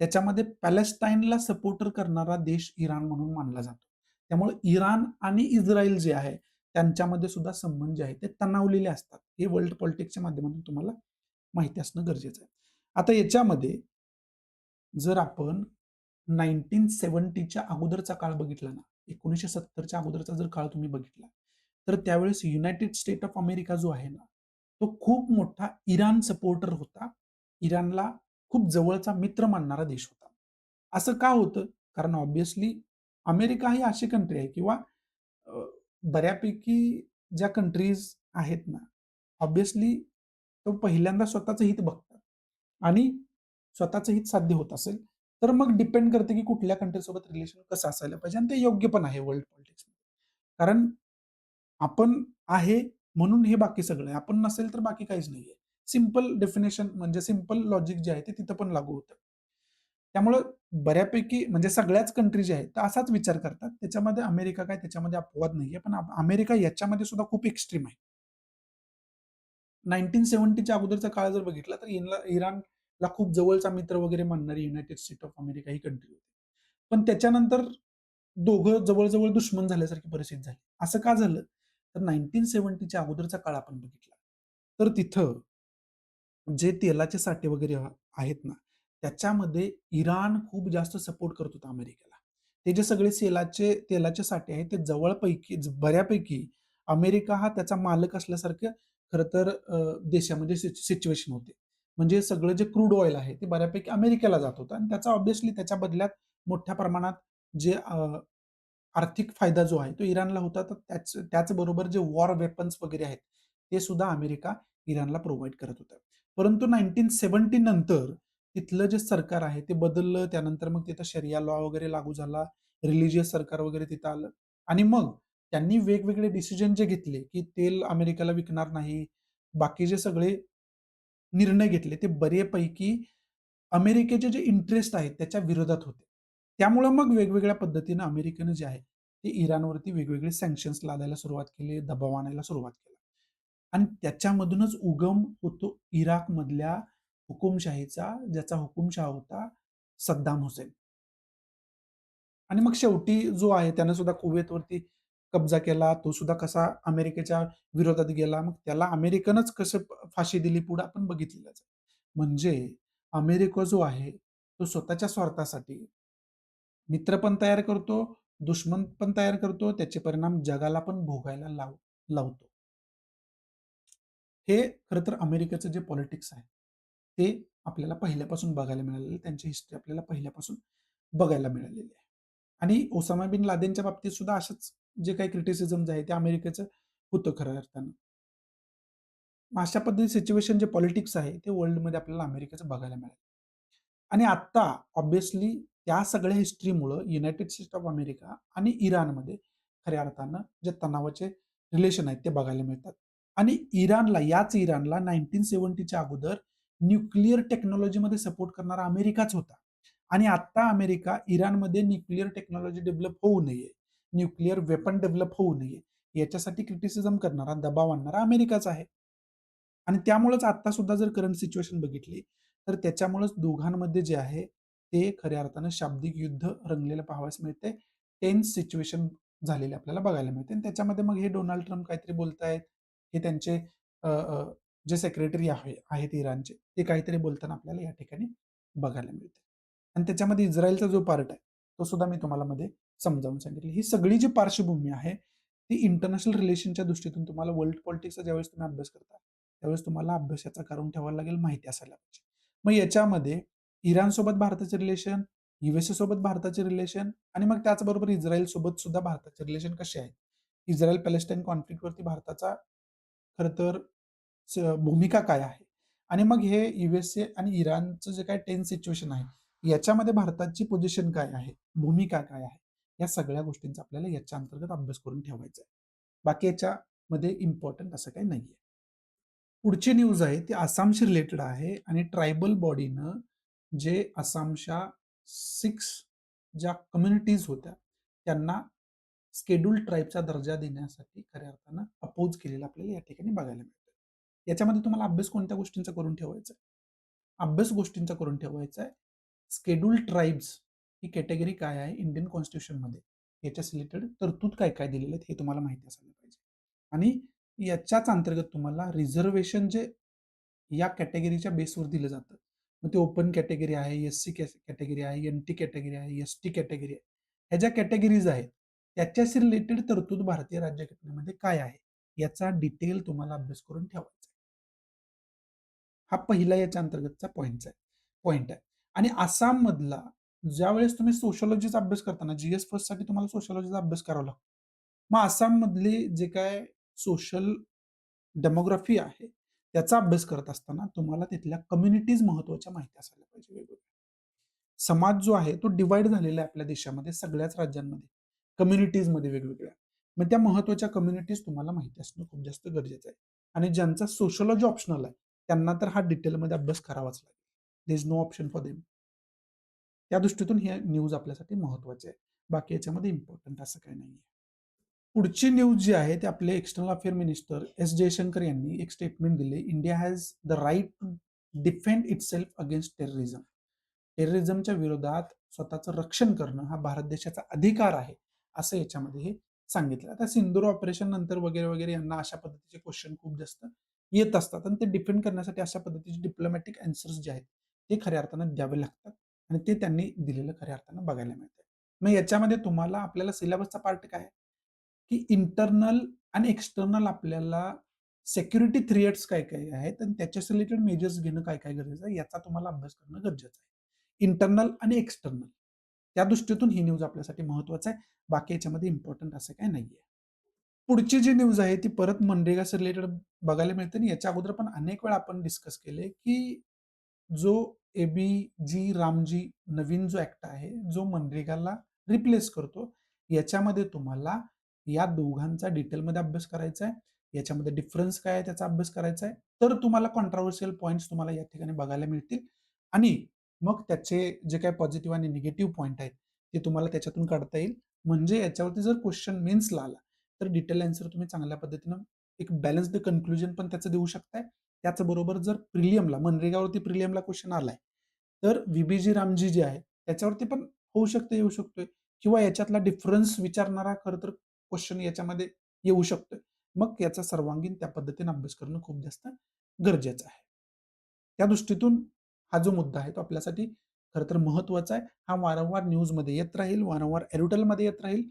त्याच्यामध्ये पॅलेस्टाईनला सपोर्टर करणारा देश इराण म्हणून मानला जातो. त्यामुळे इराण आणि इस्रायल जे आहे, त्यांच्यामध्ये सुद्धा संबंध जे आहेत, ते तणावलेले असतात. हे वर्ल्ड पॉलिटिक्सच्या माध्यमातून तुम्हाला माहिती असणं गरजेचं आहे. आता याच्यामध्ये जर आपण 1970च्या अगोदरचा काळ बघितला ना, 1970च्या अगोदरचा जर काळ तुम्ही बघितला, तर त्यावेळेस युनायटेड स्टेट ऑफ अमेरिका जो आहे ना, तो खूप मोठा इराण सपोर्टर होता. इराणला खूप जवळचा मित्र मानणारा देश होता. असं का होतं? कारण ऑब्व्हियसली अमेरिका ही अशी कंट्री आहे किंवा अ, बऱ्यापैकी ज्या कंट्रीज आहेत ना, ऑब्व्हियसली तो पहिल्यांदा स्वतःचं हित बघतात आणि स्वतःचं हित साध्य होत असेल, तर मग डिपेंड करते की कुठल्या कंट्रीसोबत रिलेशन कसं असायला पाहिजे आणि ते योग्य पण आहे वर्ल्ड पॉलिटिक्समध्ये. कारण आपण आहे म्हणून हे बाकी सगळं आहे. आपण नसेल तर बाकी काहीच नाहीये. सिंपल डेफिनिशन म्हणजे सिंपल लॉजिक जे आहे ते तिथं पण लागू होतं. त्यामुळं बऱ्यापैकी म्हणजे सगळ्याच कंट्री ज्या आहेत, त्या असाच विचार करतात. त्याच्यामध्ये अमेरिका काय त्याच्यामध्ये अपवाद नाहीये. पण अमेरिका याच्यामध्ये सुद्धा खूप एक्स्ट्रीम आहे. 1970च्या अगोदरचा काळ जर बघितला तर इराणला खूप जवळचा मित्र वगैरे मानणारी युनायटेड स्टेट ऑफ अमेरिका ही कंट्री होती. पण त्याच्यानंतर दोघं जवळ-जवळ दुश्मन झाल्यासारखी परिस्थिती झाली. असं का झालं? तर 1970च्या अगोदरचा काळ आपण बघितला. तर तिथं जे तेलाचे साठे वगैरे आहेत ना, त्याच्यामध्ये इराण खूप जास्त सपोर्ट करत होता अमेरिकेला. ते जे सगळे तेलाचे साठे आहेत, ते जवळपैकी बऱ्यापैकी अमेरिका हा त्याचा मालक असल्यासारखं खरं तर देशामध्ये सिच्युएशन होते. म्हणजे सगळं जे क्रूड ऑइल आहे, ते बऱ्यापैकी अमेरिकेला जात होतं आणि त्याचा ऑब्व्हियसली त्याच्या बदल्यात मोठ्या प्रमाणात जे आर्थिक फायदा जो आहे तो इराणला होता. तर त्याचबरोबर जे वॉर वेपन्स वगैरे आहेत, ते सुद्धा अमेरिका इराणला प्रोव्हाईड करत होतं. परंतु 1970 नंतर तिथलं जे सरकार आहे ते बदललं. त्यानंतर मग तिथं शरिया लॉ वगैरे लागू झाला. रिलिजियस सरकार वगैरे तिथं आलं आणि मग त्यांनी वेगवेगळे डिसिजन जे घेतले, की तेल अमेरिकेला विकणार नाही. बाकीचे सगळे निर्णय घेतले ते बऱ्यापैकी अमेरिकेचे जे इंटरेस्ट आहेत त्याच्या विरोधात होते. त्यामुळं मग वेगवेगळ्या पद्धतीनं अमेरिकेनं जे आहे, ते इराणवरती वेगवेगळे सँक्शन्स लादायला सुरुवात केली, दबाव आणायला सुरुवात केली. आणि त्याच्यामधूनच उगम होतो इराकमधल्या हुकुमशाहीचा, ज्याचा हुकुमशहा होता सद्दाम हुसेन. आणि मग शेवटी जो आहे त्यानं सुद्धा कुवेतवरती कब्जा केला. तो सुद्धा कसा अमेरिकेच्या विरोधात गेला. मग त्याला अमेरिकनच कसं फाशी दिली पुढं आपण बघितलेलंच आहे. म्हणजे अमेरिका जो आहे, तो स्वतःच्या स्वार्थासाठी मित्र पण तयार करतो, दुश्मन पण तयार करतो. त्याचे परिणाम जगाला पण भोगायला लावतो. हे खरं तर अमेरिकेचं जे पॉलिटिक्स आहे, ते आपल्याला पहिल्यापासून बघायला मिळालेलं आहे. त्यांची हिस्ट्री आपल्याला पहिल्यापासून बघायला मिळालेली आहे. आणि ओसामा बिन लादेनच्या बाबतीत सुद्धा असंच जे काही क्रिटिसिझम आहे, ते अमेरिकेचं होतं खऱ्या अर्थानं. अशा पद्धतीचं सिच्युएशन जे पॉलिटिक्स आहे, ते वर्ल्डमध्ये आपल्याला अमेरिकेचं बघायला मिळालं. आणि आत्ता ऑब्व्हियसली त्या सगळ्या हिस्ट्रीमुळं युनायटेड स्टेट्स ऑफ अमेरिका आणि इराणमध्ये खऱ्या अर्थानं जे तणावाचे रिलेशन आहेत ते बघायला मिळतात. आणि याच इराणला 1970च्या अगोदर न्यूक्लिअर टेक्नॉलॉजीमध्ये सपोर्ट करणारा अमेरिकाच होता. आणि आत्ता अमेरिका इराणमध्ये न्यूक्लिअर टेक्नॉलॉजी डेव्हलप होऊ नये, न्यूक्लिअर वेपन डेव्हलप होऊ नये, याच्यासाठी क्रिटिसिझम करणारा, दबाव आणणारा अमेरिकाच आहे. आणि त्यामुळेच आता सुद्धा जर करंट सिच्युएशन बघितली, तर त्याच्यामुळेच दोघांमध्ये जे आहे, ते खऱ्या अर्थानं शाब्दिक युद्ध रंगलेलं पाहावयास मिळते. टेन्स सिच्युएशन झालेली आपल्याला बघायला मिळते आणि त्याच्यामध्ये मग हे डोनाल्ड ट्रम्प काहीतरी बोलतायत, हे त्यांचे अ, अ, जे सेक्रेटरी आहेत इराणचे, ते काहीतरी बोलताना आपल्याला या ठिकाणी बघायला मिळते. आणि त्याच्यामध्ये इस्रायलचा जो पार्ट आहे, तो सुद्धा मी तुम्हाला मध्ये समजावून सांगितलं. ही सगळी जी पार्श्वभूमी आहे, ती इंटरनॅशनल रिलेशनच्या दृष्टीतून तुम्हाला वर्ल्ड पॉलिटिक्सचा ज्यावेळेस तुम्ही अभ्यास करता, त्यावेळेस तुम्हाला अभ्यासाचा करून ठेवायला लागेल, माहिती असायला पाहिजे. मग याच्यामध्ये इराणसोबत भारताचे रिलेशन, यूएसए सोबत भारताचे रिलेशन आणि मग त्याचबरोबर इस्रायल सोबत सुद्धा भारताचे रिलेशन कसे आहेत? इस्रायल पॅलेस्टाईन कॉन्फ्लिक्टवरती भारताचा खरं तर भूमिका काय आहे? आणि मग हे यूएसए आणि इराणचं जे काही टेन्स सिच्युएशन आहे, याच्यामध्ये भारताची पोझिशन काय आहे? भूमिका काय आहे? या सगळ्या गोष्टींचा आपल्याला याच्या अंतर्गत अभ्यास करून ठेवायचा आहे. बाकी याच्यामध्ये इम्पोर्टंट असं काही नाहीये. पुढची न्यूज आहे ती आसामशी रिलेटेड आहे आणि ट्रायबल बॉडीनं जे आसामच्या 6 ज्या कम्युनिटीज होत्या, त्यांना शेड्यूल्ड ट्राइबचा दर्जा देण्यासाठी खऱ्या अर्थानं अपोज केलेलं आपल्याला या ठिकाणी बघायला मिळतं. याच्यामध्ये तुम्हाला अभ्यास कोणत्या गोष्टींचा करून ठेवायचा आहे? अभ्यास गोष्टींचा करून ठेवायचा आहे. शेड्यूल्ड ट्राइब्स ही कॅटेगरी काय आहे इंडियन कॉन्स्टिट्यूशनमध्ये? याच्या रिलेटेड तरतूद काय-काय दिलेले आहेत हे तुम्हाला माहिती असायला पाहिजे. आणि याच्याच अंतर्गत तुम्हाला रिझर्व्हेशन जे या कॅटेगरीच्या बेसवर दिलं जातं. मग ते ओपन कॅटेगरी आहे, एस-सी कॅटेगरी आहे, एन-टी कॅटेगरी आहे, एस-टी कॅटेगरी आहे. ह्या ज्या कॅटेगरीज आहेत, त्याच्याशी रिलेटेड तरतूद भारतीय राज्यघटनेमध्ये काय आहे? याचा डिटेल तुम्हाला अभ्यास करून ठेवायचा आहे. हा पहिला याच्या अंतर्गतचा पॉइंट आहे. आणि आसाममधला ज्यावेळेस तुम्ही सोशिओलॉजीचा अभ्यास करताना जी-एस फर्स्टसाठी तुम्हाला सोशिओलॉजीचा अभ्यास करावा लागतो. मग आसाममधले जे काय सोशल डेमोग्राफी आहे, त्याचा अभ्यास करत असताना तुम्हाला तिथल्या कम्युनिटीज महत्त्वाच्या माहिती असायला पाहिजे वेगवेगळ्या. समाज जो आहे तो डिव्हाईड झालेला आहे आपल्या देशामध्ये सगळ्याच राज्यांमध्ये, कम्युनिटीजमध्ये वेगवेगळ्या. मग त्या महत्त्वाच्या कम्युनिटीज तुम्हाला माहिती असणं खूप जास्त गरजेचं आहे. आणि ज्यांचा सोशिओलॉजी ऑप्शनल आहे, त्यांना तर हा डिटेलमध्ये अभ्यास करावाच लागेल. There is no option for them. त्या दृष्टीतून ही न्यूज आपल्यासाठी महत्त्वाची आहे. बाकी याच्यामध्ये इम्पोर्टंट असं काही नाहीये. पुढची न्यूज जी आहे ते आपले external affair minister S Jaishankar यांनी एक स्टेटमेंट दिले. India has the right to defend itself against terrorism. टेररिझमच्या विरोधात स्वतःचं रक्षण करणं हा भारत देशाचा अधिकार आहे, असं याच्यामध्ये हे सांगितलं. आता सिंदूर ऑपरेशन नंतर वगैरे, वगैरे यांना अशा पद्धतीचे क्वेश्चन खूप जास्त येत असतात आणि ते डिफेंड करण्यासाठी अशा पद्धतीचे डिप्लोमॅटिक अँसर्स जे आहेत, ते खऱ्या अर्थानं द्यावे लागतात आणि ते त्यांनी दिलेलं खऱ्या अर्थानं बघायला मिळतं. मग याच्यामध्ये तुम्हाला आपल्याला सिलेबसचा पार्ट काय आहे? की इंटरनल आणि एक्सटर्नल आपल्याला सिक्युरिटी थ्रेट्स काय-काय आहेत आणि त्याच्याशी रिलेटेड मेजर्स घेणं काय-काय गरजेचं आहे, याचा तुम्हाला अभ्यास करणं गरजेचं आहे. इंटरनल आणि एक्सटर्नल त्या दृष्टीतून ही न्यूज आपल्यासाठी महत्त्वाचं आहे. बाकी याच्यामध्ये इम्पोर्टंट असं काही नाहीये. पुढची जी न्यूज आहे ती परत मनरेगाशी रिलेटेड बघायला मिळते आणि याच्या अगोदर पण अनेक वेळा आपण डिस्कस केले, की जो एबीजी रामजी नवीन जो ॲक्ट आहे, जो मनरेगाला रिप्लेस करतो, याच्यामध्ये तुम्हाला या दोघांचा डिटेलमध्ये अभ्यास करायचा आहे. याच्यामध्ये डिफरन्स काय आहे त्याचा अभ्यास करायचा आहे. तर तुम्हाला कॉन्ट्रोव्हर्शियल पॉइंट्स तुम्हाला या ठिकाणी बघायला मिळतील आणि मग त्याचे जे काही पॉझिटिव्ह आणि निगेटिव्ह पॉइंट आहेत, ते तुम्हाला त्याच्यातून काढता येईल. म्हणजे याच्यावरती जर क्वेशन मेन्सला आला, तर डिटेल आन्सर तुम्ही चांगल्या पद्धतीनं एक बॅलन्स्ड कन्क्लुजन पण त्याचं देऊ शकताय. त्याचबरोबर जर प्रिलियमला मनरेगावरती प्रिलियमला क्वेशन आलाय, तर व्ही-बी-जी रामजी जे आहे, त्याच्यावरती पण होऊ शकतं, येऊ शकतोय किंवा याच्यातला डिफरन्स विचारणारा खरं तर क्वेशन याच्यामध्ये येऊ शकतोय. मग याचा सर्वांगीण त्या पद्धतीने अभ्यास करणं खूप जास्त गरजेचं आहे. त्या दृष्टीतून हा जो मुद्दा आहे तो आपल्यासाठी खरं तर महत्त्वाचा आहे. हा वारंवार न्यूजमध्ये येत राहील, वारंवार एडिटोरियलमध्ये येत राहील.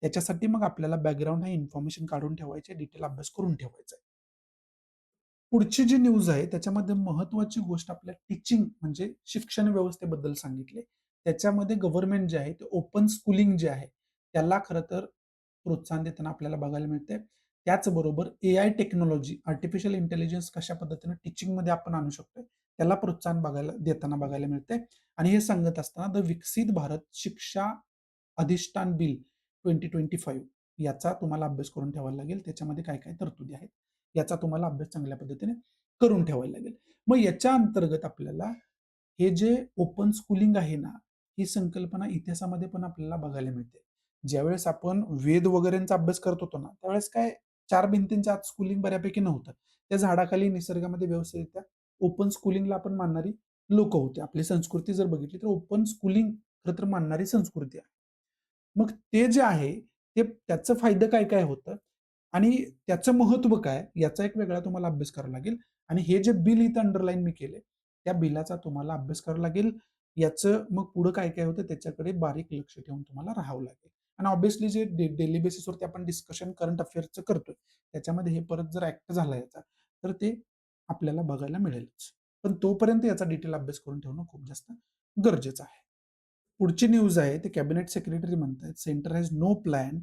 त्याच्यासाठी मग आपल्याला बॅकग्राऊंड हे इन्फॉर्मेशन काढून ठेवायची आहे, डिटेल अभ्यास करून ठेवायचा आहे. पुढची जी न्यूज आहे त्याच्यामध्ये महत्त्वाची गोष्ट आपल्या टीचिंग म्हणजे शिक्षण व्यवस्थेबद्दल सांगितले. त्याच्यामध्ये गव्हर्नमेंट जे आहे ते ओपन स्कूलिंग जे आहे, त्याला खरं तर प्रोत्साहन देताना आपल्याला बघायला मिळते. त्याचबरोबर एआय टेक्नॉलॉजी, आर्टिफिशियल इंटेलिजन्स कशा पद्धतीने टीचिंगमध्ये आपण आणू शकतो, त्याला प्रोत्साहन देताना बघायला मिळतंय आणि हे सांगत असताना द विकसित भारत शिक्षा अधिष्ठान बिल 2025 याचा तुम्हाला अभ्यास करून ठेवायला लागेल. त्याच्यामध्ये काय-काय तरतुदी आहेत. याचा तुम्हाला अभ्यास चांगल्या पद्धतीने करून ठेवायला लागेल. मग याच्या अंतर्गत आपल्याला हे जे ओपन स्कूलिंग आहे ना, ही संकल्पना इतिहासामध्ये पण आपल्याला बघायला मिळते. ज्यावेळेस आपण वेद वगैरेंचा अभ्यास करत होतो ना, त्यावेळेस काय 4 भिंतींच्या आत स्कूलिंग बऱ्यापैकी नव्हतं. त्या झाडाखाली निसर्गामध्ये व्यवस्थितरित्या ओपन स्कूलिंगला आपण मानणारी लोकं होती. आपली संस्कृती जर बघितली तर ओपन स्कूलिंग खरं तर मानणारी संस्कृती आहे. मग ते जे आहे, ते त्याचं फायदं काय-काय होतं आणि त्याचं महत्त्व काय? याचा एक वेगळा तुम्हाला अभ्यास करावा लागेल आणि हे जे बिल इथं अंडरलाईन मी केलंय, त्या बिलाचा तुम्हाला अभ्यास करावा लागेल. याचं मग पुढं काय-काय होतं त्याच्याकडे बारीक लक्ष ठेवून तुम्हाला राहावं लागेल. आणि ऑब्व्हियसली जे डेली बेसिसवरती आपण डिस्कशन करंट अफेअर्सचं करतोय, त्याच्यामध्ये हे परत जर ॲक्ट झाला याचा, तर ते आपल्याला बघायला मिळेलच. पण तोपर्यंत याचा डिटेल अभ्यास करून ठेवणं खूप जास्त गरजेचं आहे. पुढची न्यूज आहे ते कॅबिनेट सेक्रेटरी म्हणतायत, "centre has no plan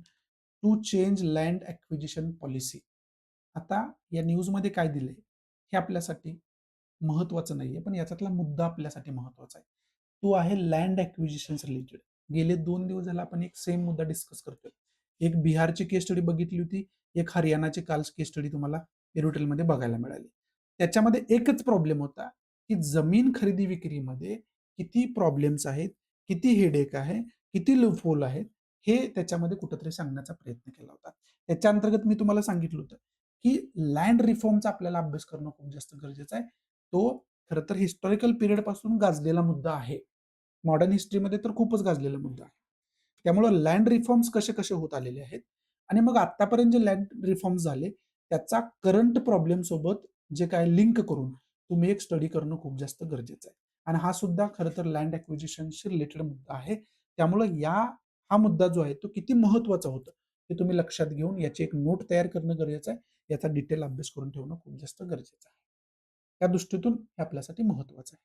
to change land acquisition policy." आता या न्यूजमध्ये काय दिलंय, हे आपल्यासाठी महत्त्वाचं नाहीये, पण याच्यातला मुद्दा आपल्यासाठी महत्त्वाचा आहे. तो आहे लँड ॲक्विजिशन्स रिलेटेड. गेले 2 दिवस झाले आपण एक सेम मुद्दा डिस्कस करतोय. एक बिहारची केस स्टडी बघितली होती, एक हरियाणाची काल केस स्टडी तुम्हाला एरोटेलमध्ये बघायला मिळाली. त्याच्यामध्ये एकच प्रॉब्लेम होता, की जमीन खरेदी विक्रीमध्ये किती प्रॉब्लेम्स आहेत, किती हेडेक आहे, किती लूपहोल आहेत, हे त्याच्यामध्ये कुठेतरी सांगण्याचा प्रयत्न केला होता. त्याच्या अंतर्गत मी तुम्हाला सांगितलं होतं, की लँड रिफॉर्मचा आपल्याला अभ्यास करणं खूप जास्त गरजेचं आहे. तो खरं तर हिस्टॉरिकल पिरियडपासून गाजलेला मुद्दा आहे. मॉडर्न हिस्ट्रीमध्ये तर खूपच गाजलेला मुद्दा आहे. त्यामुळं लँड रिफॉर्म्स कसे-कसे होत आलेले आहेत आणि मग आत्तापर्यंत जे लँड रिफॉर्म्स झाले, त्याचा करंट प्रॉब्लेमसोबत जे काय लिंक करून तुम्ही एक स्टडी करणं खूप जास्त गरजेचं आहे. आणि हा सुद्धा खरं तर लँड ॲक्विजिशनशी रिलेटेड मुद्दा आहे. त्यामुळं हा मुद्दा जो आहे तो किती महत्त्वाचा होता, हे तुम्ही लक्षात घेऊन याची एक नोट तयार करणं गरजेचं आहे. याचा डिटेल अभ्यास करून ठेवणं खूप जास्त गरजेचं आहे. त्या दृष्टीतून हे आपल्यासाठी महत्त्वाचं आहे.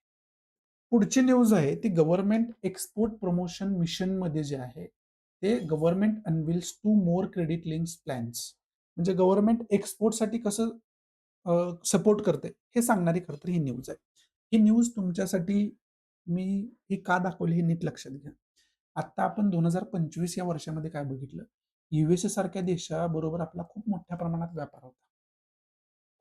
पुढची न्यूज आहे ती गव्हर्नमेंट एक्सपोर्ट प्रमोशन मिशनमध्ये जे आहे, ते गव्हर्नमेंट अनवील्स 2 मोर क्रेडिट लिंक्स प्लॅन्स. म्हणजे गव्हर्नमेंट एक्सपोर्टसाठी कसं सपोर्ट करते, हे सांगणारी खरं तर ही न्यूज आहे. ही न्यूज तुमच्यासाठी मी ही का दाखवली हे नीट लक्षात घ्या. आत्ता आपण 2025 या वर्षामध्ये काय बघितलं, यू-एस-ए सारख्या देशाबरोबर आपला खूप मोठ्या प्रमाणात व्यापार होता.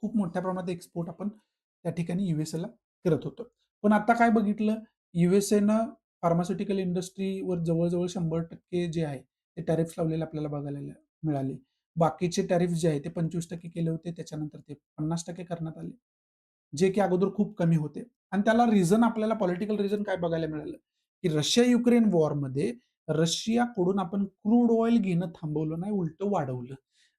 खूप मोठ्या प्रमाणात एक्सपोर्ट आपण त्या ठिकाणी यू-एस-एला करत होतो. पण आता काय बघितलं, यू-एस-एनं फार्मास्युटिकल इंडस्ट्रीवर जवळ-जवळ 100% जे आहे, ते टॅरिफ्स लावलेले आपल्याला बघायला मिळाले. बाकीचे टॅरिफ जे आहे ते 25% केले होते. त्याच्यानंतर ते 50% करण्यात आले. जे की अगोदर खूप कमी होते. आणि त्याला रिझन आपल्याला पॉलिटिकल रिझन काय बघायला मिळालं, की रशिया-युक्रेन वॉरमध्ये रशियाकडून आपण क्रूड ऑइल घेणं थांबवलं नाही, उलटं वाढवलं.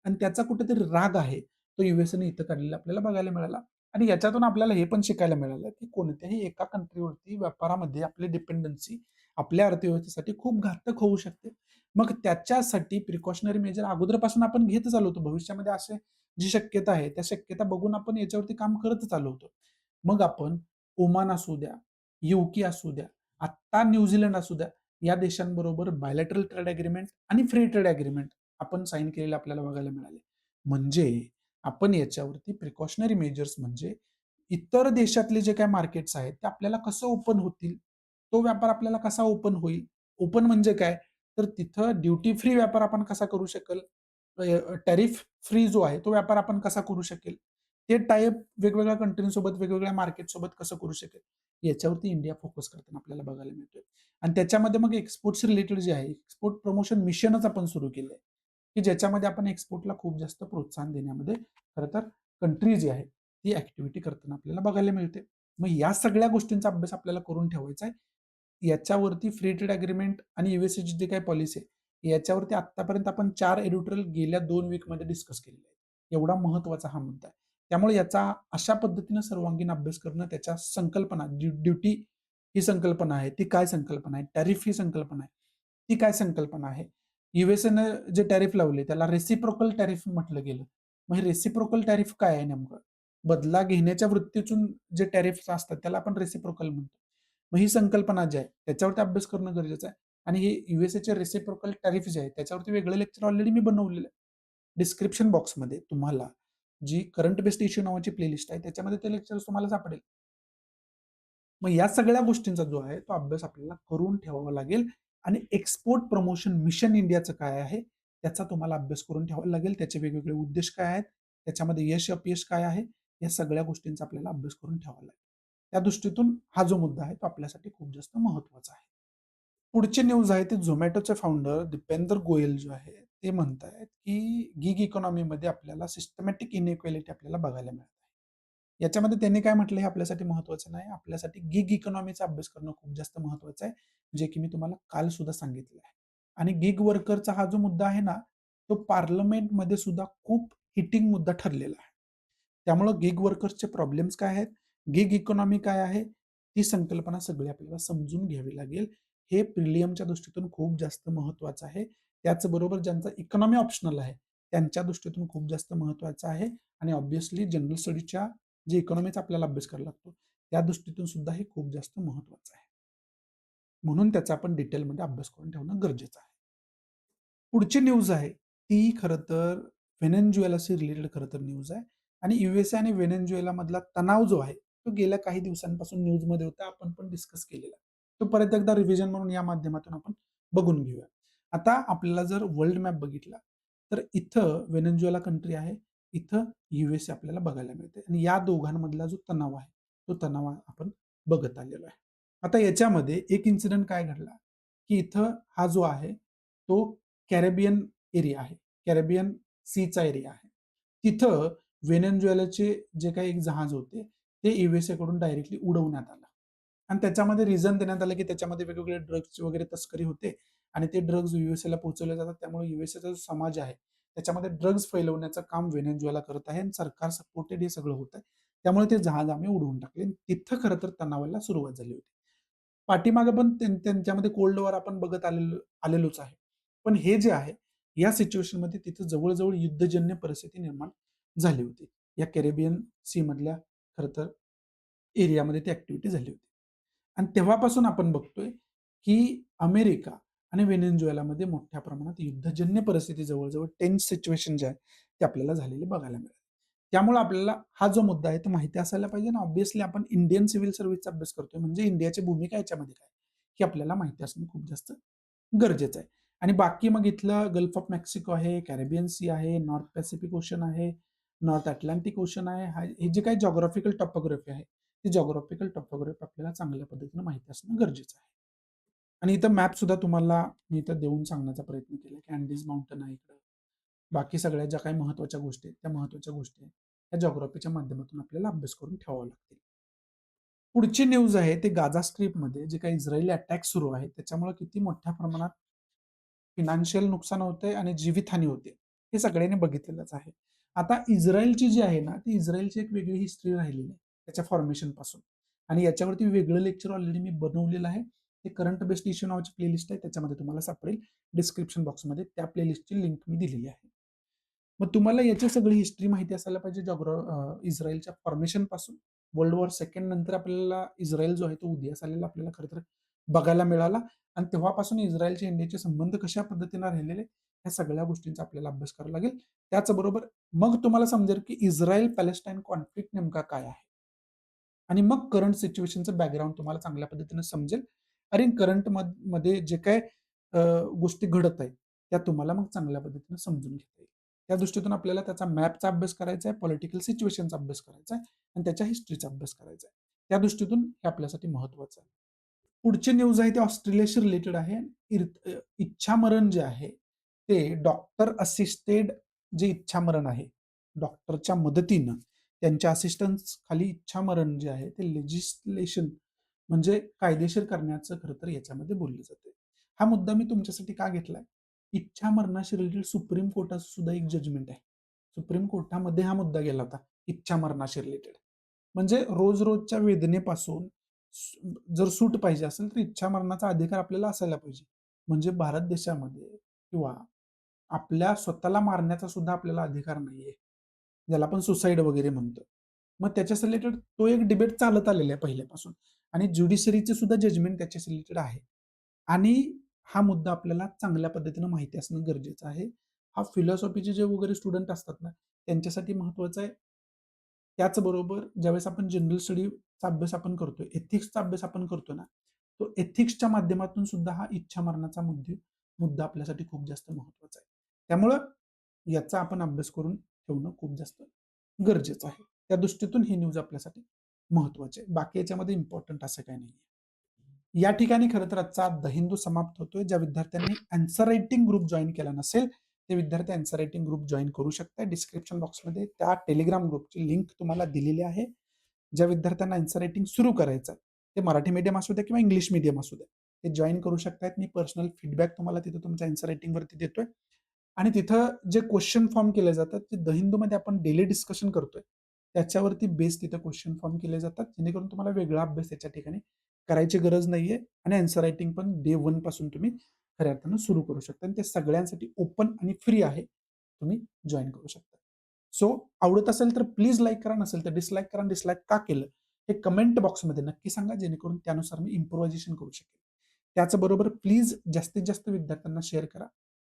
आणि त्याचा कुठेतरी राग आहे, तो यू-एस-एने इथं काढलेला आपल्याला बघायला मिळाला. आणि याच्यातून आपल्याला हे पण शिकायला मिळालं, की कोणत्याही एका कंट्रीवरती व्यापारामध्ये आपली डिपेंडन्सी आपल्या अर्थव्यवस्थेसाठी खूप घातक होऊ शकते. मग त्याच्यासाठी प्रिकॉशनरी मेजर अगोदरपासून आपण घेतच आलो होतो. भविष्यामध्ये असे जी शक्यता आहे, त्या शक्यता बघून आपण याच्यावरती काम करतच आलो होतो. मग आपण ओमान असू द्या, युके असू द्या, आत्ता न्यूझीलंड असू द्या, या देशांबरोबर बायलॅटरल ट्रेड एग्रीमेंट आणि फ्री ट्रेड एग्रीमेंट आपण साइन केलेले आपल्याला बघायला मिळाले. म्हणजे आपण याच्यावरती प्रिकॉशनरी मेजर्स म्हणजे इतर देशातले जे काही मार्केट्स आहेत, ते आपल्याला कसं ओपन होतील, तो व्यापार आपल्याला कसा ओपन होईल. ओपन म्हणजे काय? तर तिथं ड्युटी फ्री व्यापार आपण कसा करू शकेल, टॅरिफ फ्री जो आहे, तो व्यापार आपण कसा करू शकेल, ते टाइप वेगवेगळ्या कंट्रींसोबत, वेगवेगळ्या मार्केटसोबत कसं करू शकेल, याच्यावरती इंडिया फोकस करताना आपल्याला बघायला मिळतोय. आणि त्याच्यामध्ये मग एक्सपोर्ट्स रिलेटेड जे आहे, एक्सपोर्ट प्रमोशन मिशनच आपण सुरू केलंय, की ज्याच्यामध्ये आपण एक्सपोर्टला खूप जास्त प्रोत्साहन देण्यामध्ये खरं तर कंट्री जी आहे, ती ॲक्टिव्हिटी करताना आपल्याला बघायला मिळते. मग या सगळ्या गोष्टींचा अभ्यास आपल्याला करून ठेवायचा आहे. याच्यावरती फ्री ट्रेड एग्रीमेंट आणि यू-एस-एची जी काही पॉलिसी आहे, याच्यावरती आत्तापर्यंत आपण 4 एडिटोरियल गेल्या 2 वीकमध्ये डिस्कस केलेले आहेत. एवढा महत्त्वाचा हा मुद्दा आहे. त्यामुळे याचा अशा पद्धतीनं सर्वांगीण अभ्यास करणं, त्याच्या संकल्पना, ड्युटी ही संकल्पना आहे, ती काय संकल्पना आहे? टॅरिफ ही संकल्पना आहे, ती काय संकल्पना आहे? यू-एस-एनं जे टॅरिफ लावले, त्याला रेसिप्रोकल टॅरिफ म्हटलं गेलं. मग हे रेसिप्रोकल टॅरिफ काय आहे नेमकं? बदला घेण्याच्या वृत्तीतून जे टॅरिफ्स असतात, त्याला आपण रेसिप्रोकल म्हणतो. मग ही संकल्पना जी आहे, त्याच्यावरती अभ्यास करणं गरजेचं आहे. आणि हे यू-एस-एचे रेसिप्रोकल टॅरिफ जे आहे, त्याच्यावरती वेगळं लेक्चर ऑलरेडी मी बनवलेलं आहे. डिस्क्रिप्शन बॉक्समध्ये तुम्हाला जी करंट बेस्ड इश्यू नावाची प्लेलिस्ट आहे, त्याच्यामध्ये ते लेक्चर्स तुम्हाला सापडेल. मग या सगळ्या गोष्टींचा जो आहे तो अभ्यास आपल्याला करून ठेवावा लागेल आणि एक्सपोर्ट प्रमोशन मिशन इंडियाचं काय आहे, त्याचा तुम्हाला अभ्यास करून ठेवावा लागेल. त्याचे वेगवेगळे उद्देश काय आहेत, त्याच्यामध्ये यश अपयश काय आहे, या सगळ्या गोष्टींचा आपल्याला अभ्यास करून ठेवावा लागेल. त्या दृष्टीतून हा जो मुद्दा आहे तो आपल्यासाठी खूप जास्त महत्त्वाचा आहे. पुढची न्यूज आहे ते Zomatoचे फाउंडर दीपेंदर गोयल जो आहे, ते म्हणतायत, की गिग इकॉनॉमीमध्ये आपल्याला सिस्टमॅटिक इनइक्वालिटी आपल्याला बघायला मिळत आहे. याच्यामध्ये त्यांनी काय म्हटलं हे आपल्यासाठी महत्त्वाचं नाही. आपल्यासाठी गिग इकॉनॉमीचा अभ्यास करणं खूप जास्त महत्त्वाचं आहे, जे की मी तुम्हाला काल सुद्धा सांगितलं आहे. आणि गिग वर्करचा हा जो मुद्दा आहे ना, तो पार्लमेंटमध्ये सुद्धा खूप हिटिंग मुद्दा ठरलेला आहे. त्यामुळं गिग वर्कर्सचे प्रॉब्लेम्स काय आहेत? गिग इकॉनॉमी काय आहे? ती संकल्पना सगळी आपल्याला समजून घ्यावी लागेल. हे प्रिलियमच्या दृष्टीतून खूप जास्त महत्त्वाचं आहे. त्याचबरोबर ज्यांचा इकॉनॉमी ऑप्शनल आहे, त्यांच्या दृष्टीतून खूप जास्त महत्त्वाचं आहे आणि ऑब्व्हियसली जनरल स्टडीजच्या जे इकॉनॉमीचा आपल्याला अभ्यास करायला लागतो, त्या दृष्टीतून सुद्धा हे खूप जास्त महत्त्वाचं आहे. म्हणून त्याचा आपण डिटेलमध्ये अभ्यास करून ठेवणं गरजेचं आहे. पुढची न्यूज आहे, ती खरं तर व्हेनेझुएलाशी रिलेटेड खरं तर न्यूज आहे आणि यूएसए आणि व्हेनेझुएलामधला तणाव जो आहे, तो गेल्या काही दिवसांपासून न्यूजमध्ये होता. आपण पण डिस्कस केलेला. तो परत एकदा रिव्हिजन म्हणून या माध्यमातून आपण बघून घेऊया. आता आपल्याला जर वर्ल्ड मॅप बघितला, तर इथं व्हेनेझुएला कंट्री आहे, इथं यूएसए आपल्याला बघायला मिळते आणि या दोघांमधला जो तणाव आहे, तो तणाव आपण बघत आलेलो आहे. आता याच्यामध्ये एक इन्सिडेंट काय घडला, की इथं हा जो आहे, तो कॅरेबियन एरिया आहे. कॅरेबियन सीचा एरिया आहे. तिथं व्हेनेझुएलाचे जे काही एक जहाज होते, ते यूएसए कडून डायरेक्टली उडवण्यात आलं. आणि त्याच्यामध्ये रिझन देण्यात आलं, की त्याच्यामध्ये वेगवेगळे ड्रग्सची वगैरे तस्करी होते आणि ते ड्रग्स यूएसएला पोहोचवले जातात. त्यामुळे यूएसएचा जो समाज आहे, त्याच्यामध्ये ड्रग्ज फैलवण्याचं काम व्हेनेझुएला करत आहे आणि सरकार सपोर्टेड हे सगळं होतंय. त्यामुळे ते जहाज आम्ही उडवून टाकले. तिथं खरं तर तणावाला सुरुवात झाली होती. पाठीमागे पण त्यांच्यामध्ये कोल्ड वॉर आपण बघत आलेलोच आहे. पण हे जे आहे, या सिच्युएशनमध्ये तिथं जवळ युद्धजन्य परिस्थिती निर्माण झाली होती. या कॅरेबियन सीमधल्या खरं तर एरियामध्ये ती ॲक्टिव्हिटी झाली होती. आणि तेव्हापासून आपण बघतोय, की अमेरिका आणि व्हेनेझुएलामध्ये मोठ्या प्रमाणात युद्धजन्य परिस्थिती जवळ टेन्स सिच्युएशन जे आहे, ते आपल्याला झालेले बघायला मिळाले. त्यामुळे आपल्याला हा जो मुद्दा आहे तो माहिती असायला पाहिजे ना. ऑब्व्हियसली आपण इंडियन सिव्हिल सर्व्हिसचा अभ्यास करतोय म्हणजे इंडियाची भूमिका याच्यामध्ये काय? हे आपल्याला माहिती असणं खूप जास्त गरजेचं आहे. आणि बाकी मग इथलं गल्फ ऑफ मेक्सिको आहे, कॅरिबियन सी आहे, नॉर्थ पॅसिफिक ओशन आहे, नॉर्थ अटलांटिक ओशन आहे. हे जे काही जिओग्राफिकल टॉपोग्राफी आहे, ती जिओग्राफिकल टॉपोग्राफी आपल्याला चांगल्या पद्धतीने माहिती असणं गरजेचं आहे. आणि इथं मॅप सुद्धा तुम्हाला मी इथं देऊन सांगण्याचा प्रयत्न केला, की अँडीज माउंटन आहे इकडं. बाकी सगळ्या ज्या काही महत्त्वाच्या गोष्टी आहेत, त्या महत्त्वाच्या गोष्टी आहेत, त्या जिओग्राफीच्या माध्यमातून आपल्याला अभ्यास करून ठेवावा लागतील. पुढची न्यूज आहे ते गाझा स्ट्रिपमध्ये जे काही इस्रायली अटॅक सुरू आहे, त्याच्यामुळे किती मोठ्या प्रमाणात फिनान्शियल नुकसान होतंय आणि जीवितहानी होते. हे सगळ्यांनी बघितलेलंच आहे. आता इस्रायलची जी आहे ना, ती इस्रायलची एक वेगळी हिस्ट्री राहिलेली आहे, त्याच्या फॉर्मेशनपासून आणि याच्यावरती वेगळं लेक्चर ऑलरेडी मी बनवलेलं आहे. ते करंट बेस्ड इश्यू नावाची प्लेलिस्ट आहे, त्याच्यामध्ये तुम्हाला सापडेल. डिस्क्रिप्शन बॉक्समध्ये त्या प्लेलिस्टची लिंक मी दिलेली आहे. मग तुम्हाला याची सगळी हिस्ट्री माहिती असायला पाहिजे इस्रायलच्या फॉर्मेशनपासून. वर्ल्ड वॉर सेकंड नंतर आपल्याला इस्रायल जो आहे तो उदयास आलेला आपल्याला खरं तर बघायला मिळाला आणि तेव्हापासून इस्रायलचे इंडियाचे संबंध कशा पद्धतीने राहिलेले, ह्या सगळ्या गोष्टींचा आपल्याला अभ्यास करावा लागेल. त्याचबरोबर मग तुम्हाला समजेल, की इस्रायल पॅलेस्टाईन कॉन्फ्लिक्ट नेमका काय आहे? आणि मग करंट सिच्युएशनचं बॅकग्राऊंड तुम्हाला चांगल्या पद्धतीने समजेल आणि करंट मध्ये जे काही अ, गोष्टी घडत आहेत, त्या तुम्हाला मग चांगल्या पद्धतीने समजून घेता येईल. त्या दृष्टीतून आपल्याला त्याचा मॅपचा अभ्यास करायचा आहे, पॉलिटिकल सिच्युएशनचा अभ्यास करायचा आहे आणि त्याच्या हिस्ट्रीचा अभ्यास करायचा आहे. त्या दृष्टीतून हे आपल्यासाठी महत्त्वाचं आहे. पुढची न्यूज आहे ते ऑस्ट्रेलियाशी रिलेटेड आहे. इच्छामरण जे आहे, ते डॉक्टर असिस्टेड जे इच्छामरण आहे, डॉक्टरच्या मदतीनं त्यांच्या असिस्टन्स खाली इच्छामरण जे आहे, ते लेजिस्लेशन म्हणजे कायदेशीर करण्याचं खरं तर याच्यामध्ये बोललं जाते. हा मुद्दा मी तुमच्यासाठी का घेतलाय? इच्छा मरणाशी रिलेटेड सुप्रीम कोर्टाचं सुद्धा एक जजमेंट आहे. सुप्रीम कोर्टामध्ये हा मुद्दा गेला होता, इच्छा मरणाशी रिलेटेड. म्हणजे रोज-रोजच्या वेदनेपासून जर सूट पाहिजे असेल, तर इच्छा मरणाचा अधिकार आपल्याला असायला पाहिजे. म्हणजे भारत देशामध्ये किंवा आपल्या स्वतःला मारण्याचा सुद्धा आपल्याला अधिकार नाहीये. ज्याला आपण सुसाईड वगैरे म्हणतो. मग त्याच्याशी रिलेटेड तो एक डिबेट चालत आलेला आहे पहिल्यापासून आणि ज्युडिशरीचे सुद्धा जजमेंट त्याच्याशी रिलेटेड आहे. आणि हा मुद्दा आपल्याला चांगल्या पद्धतीनं माहिती असणं गरजेचं आहे. हा फिलॉसॉफीचे जे वगैरे स्टुडंट असतात ना, त्यांच्यासाठी महत्त्वाचा आहे. त्याचबरोबर ज्यावेळेस आपण जनरल स्टडीचा अभ्यास आपण करतोय, एथिक्सचा अभ्यास आपण करतोय ना, तो एथिक्सच्या माध्यमातून सुद्धा हा इच्छा मरणाचा मुद्दा आपल्यासाठी खूप जास्त महत्त्वाचा आहे. त्यामुळं याचा आपण अभ्यास करून ठेवणं खूप जास्त गरजेचं आहे. त्या दृष्टीतून ही न्यूज आपल्यासाठी महत्त्वाची आहे. बाकी याच्यामध्ये इम्पोर्टंट असं काही नाहीये. या ठिकाणी खरं तर आजचा द हिंदू समाप्त होतोय. ज्या विद्यार्थ्यांनी आन्सर रायटिंग ग्रुप जॉइन केला नसेल, ते विद्यार्थी आन्सर रायटिंग ग्रुप जॉइन करू शकतात. डिस्क्रिप्शन बॉक्समध्ये त्या टेलिग्राम ग्रुपची लिंक तुम्हाला दिलेली आहे. ज्या विद्यार्थ्यांना आन्सर रायटिंग सुरू करायचं आहे, ते मराठी मीडियम असू द्या किंवा इंग्लिश मीडियम असू द्या, ते जॉइन करू शकतात. मी पर्सनल फीडबॅक तुम्हाला तिथे तुमच्या आन्सर रायटिंगवरती देतोय. आणि तिथं जे क्वेश्चन फॉर्म केले जातात, ते द हिंदूमध्ये आपण डेली डिस्कशन करतोय, त्याच्यावरती बेस तिथं क्वेश्चन फॉर्म केले जातात, जेणेकरून तुम्हाला वेगळा अभ्यास त्याच्या ठिकाणी करायची गरज नाहीये आणि आन्सर रायटिंग पण डे 1 पासून तुम्ही खऱ्या अर्थानं सुरू करू शकता आणि ते सगळ्यांसाठी ओपन आणि फ्री आहे. तुम्ही जॉइन करू शकता. सो आवडत असेल तर प्लीज लाईक करा, नसेल तर डिसलाईक करा. डिसलाईक का केलं हे कमेंट बॉक्समध्ये नक्की सांगा, जेणेकरून त्यानुसार मी इम्प्रोव्हायझेशन करू शकेन. त्याचबरोबर प्लीज जास्तीत जास्त विद्यार्थ्यांना शेअर करा.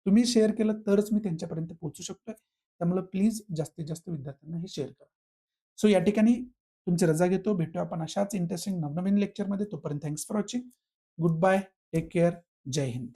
तुम्ही शेअर केलं तरच मी त्यांच्यापर्यंत पोहोचू शकतोय. त्यामुळे प्लीज जास्तीत जास्त विद्यार्थ्यांना हे शेअर करा. सो या ठिकाणी तुमची रजा घेतो. भेटूया आपण अशाच इंटरेस्टिंग नवनवीन लेक्चरमध्ये. तोपर्यंत thanks for watching. Good bye. Take care. जय हिंद.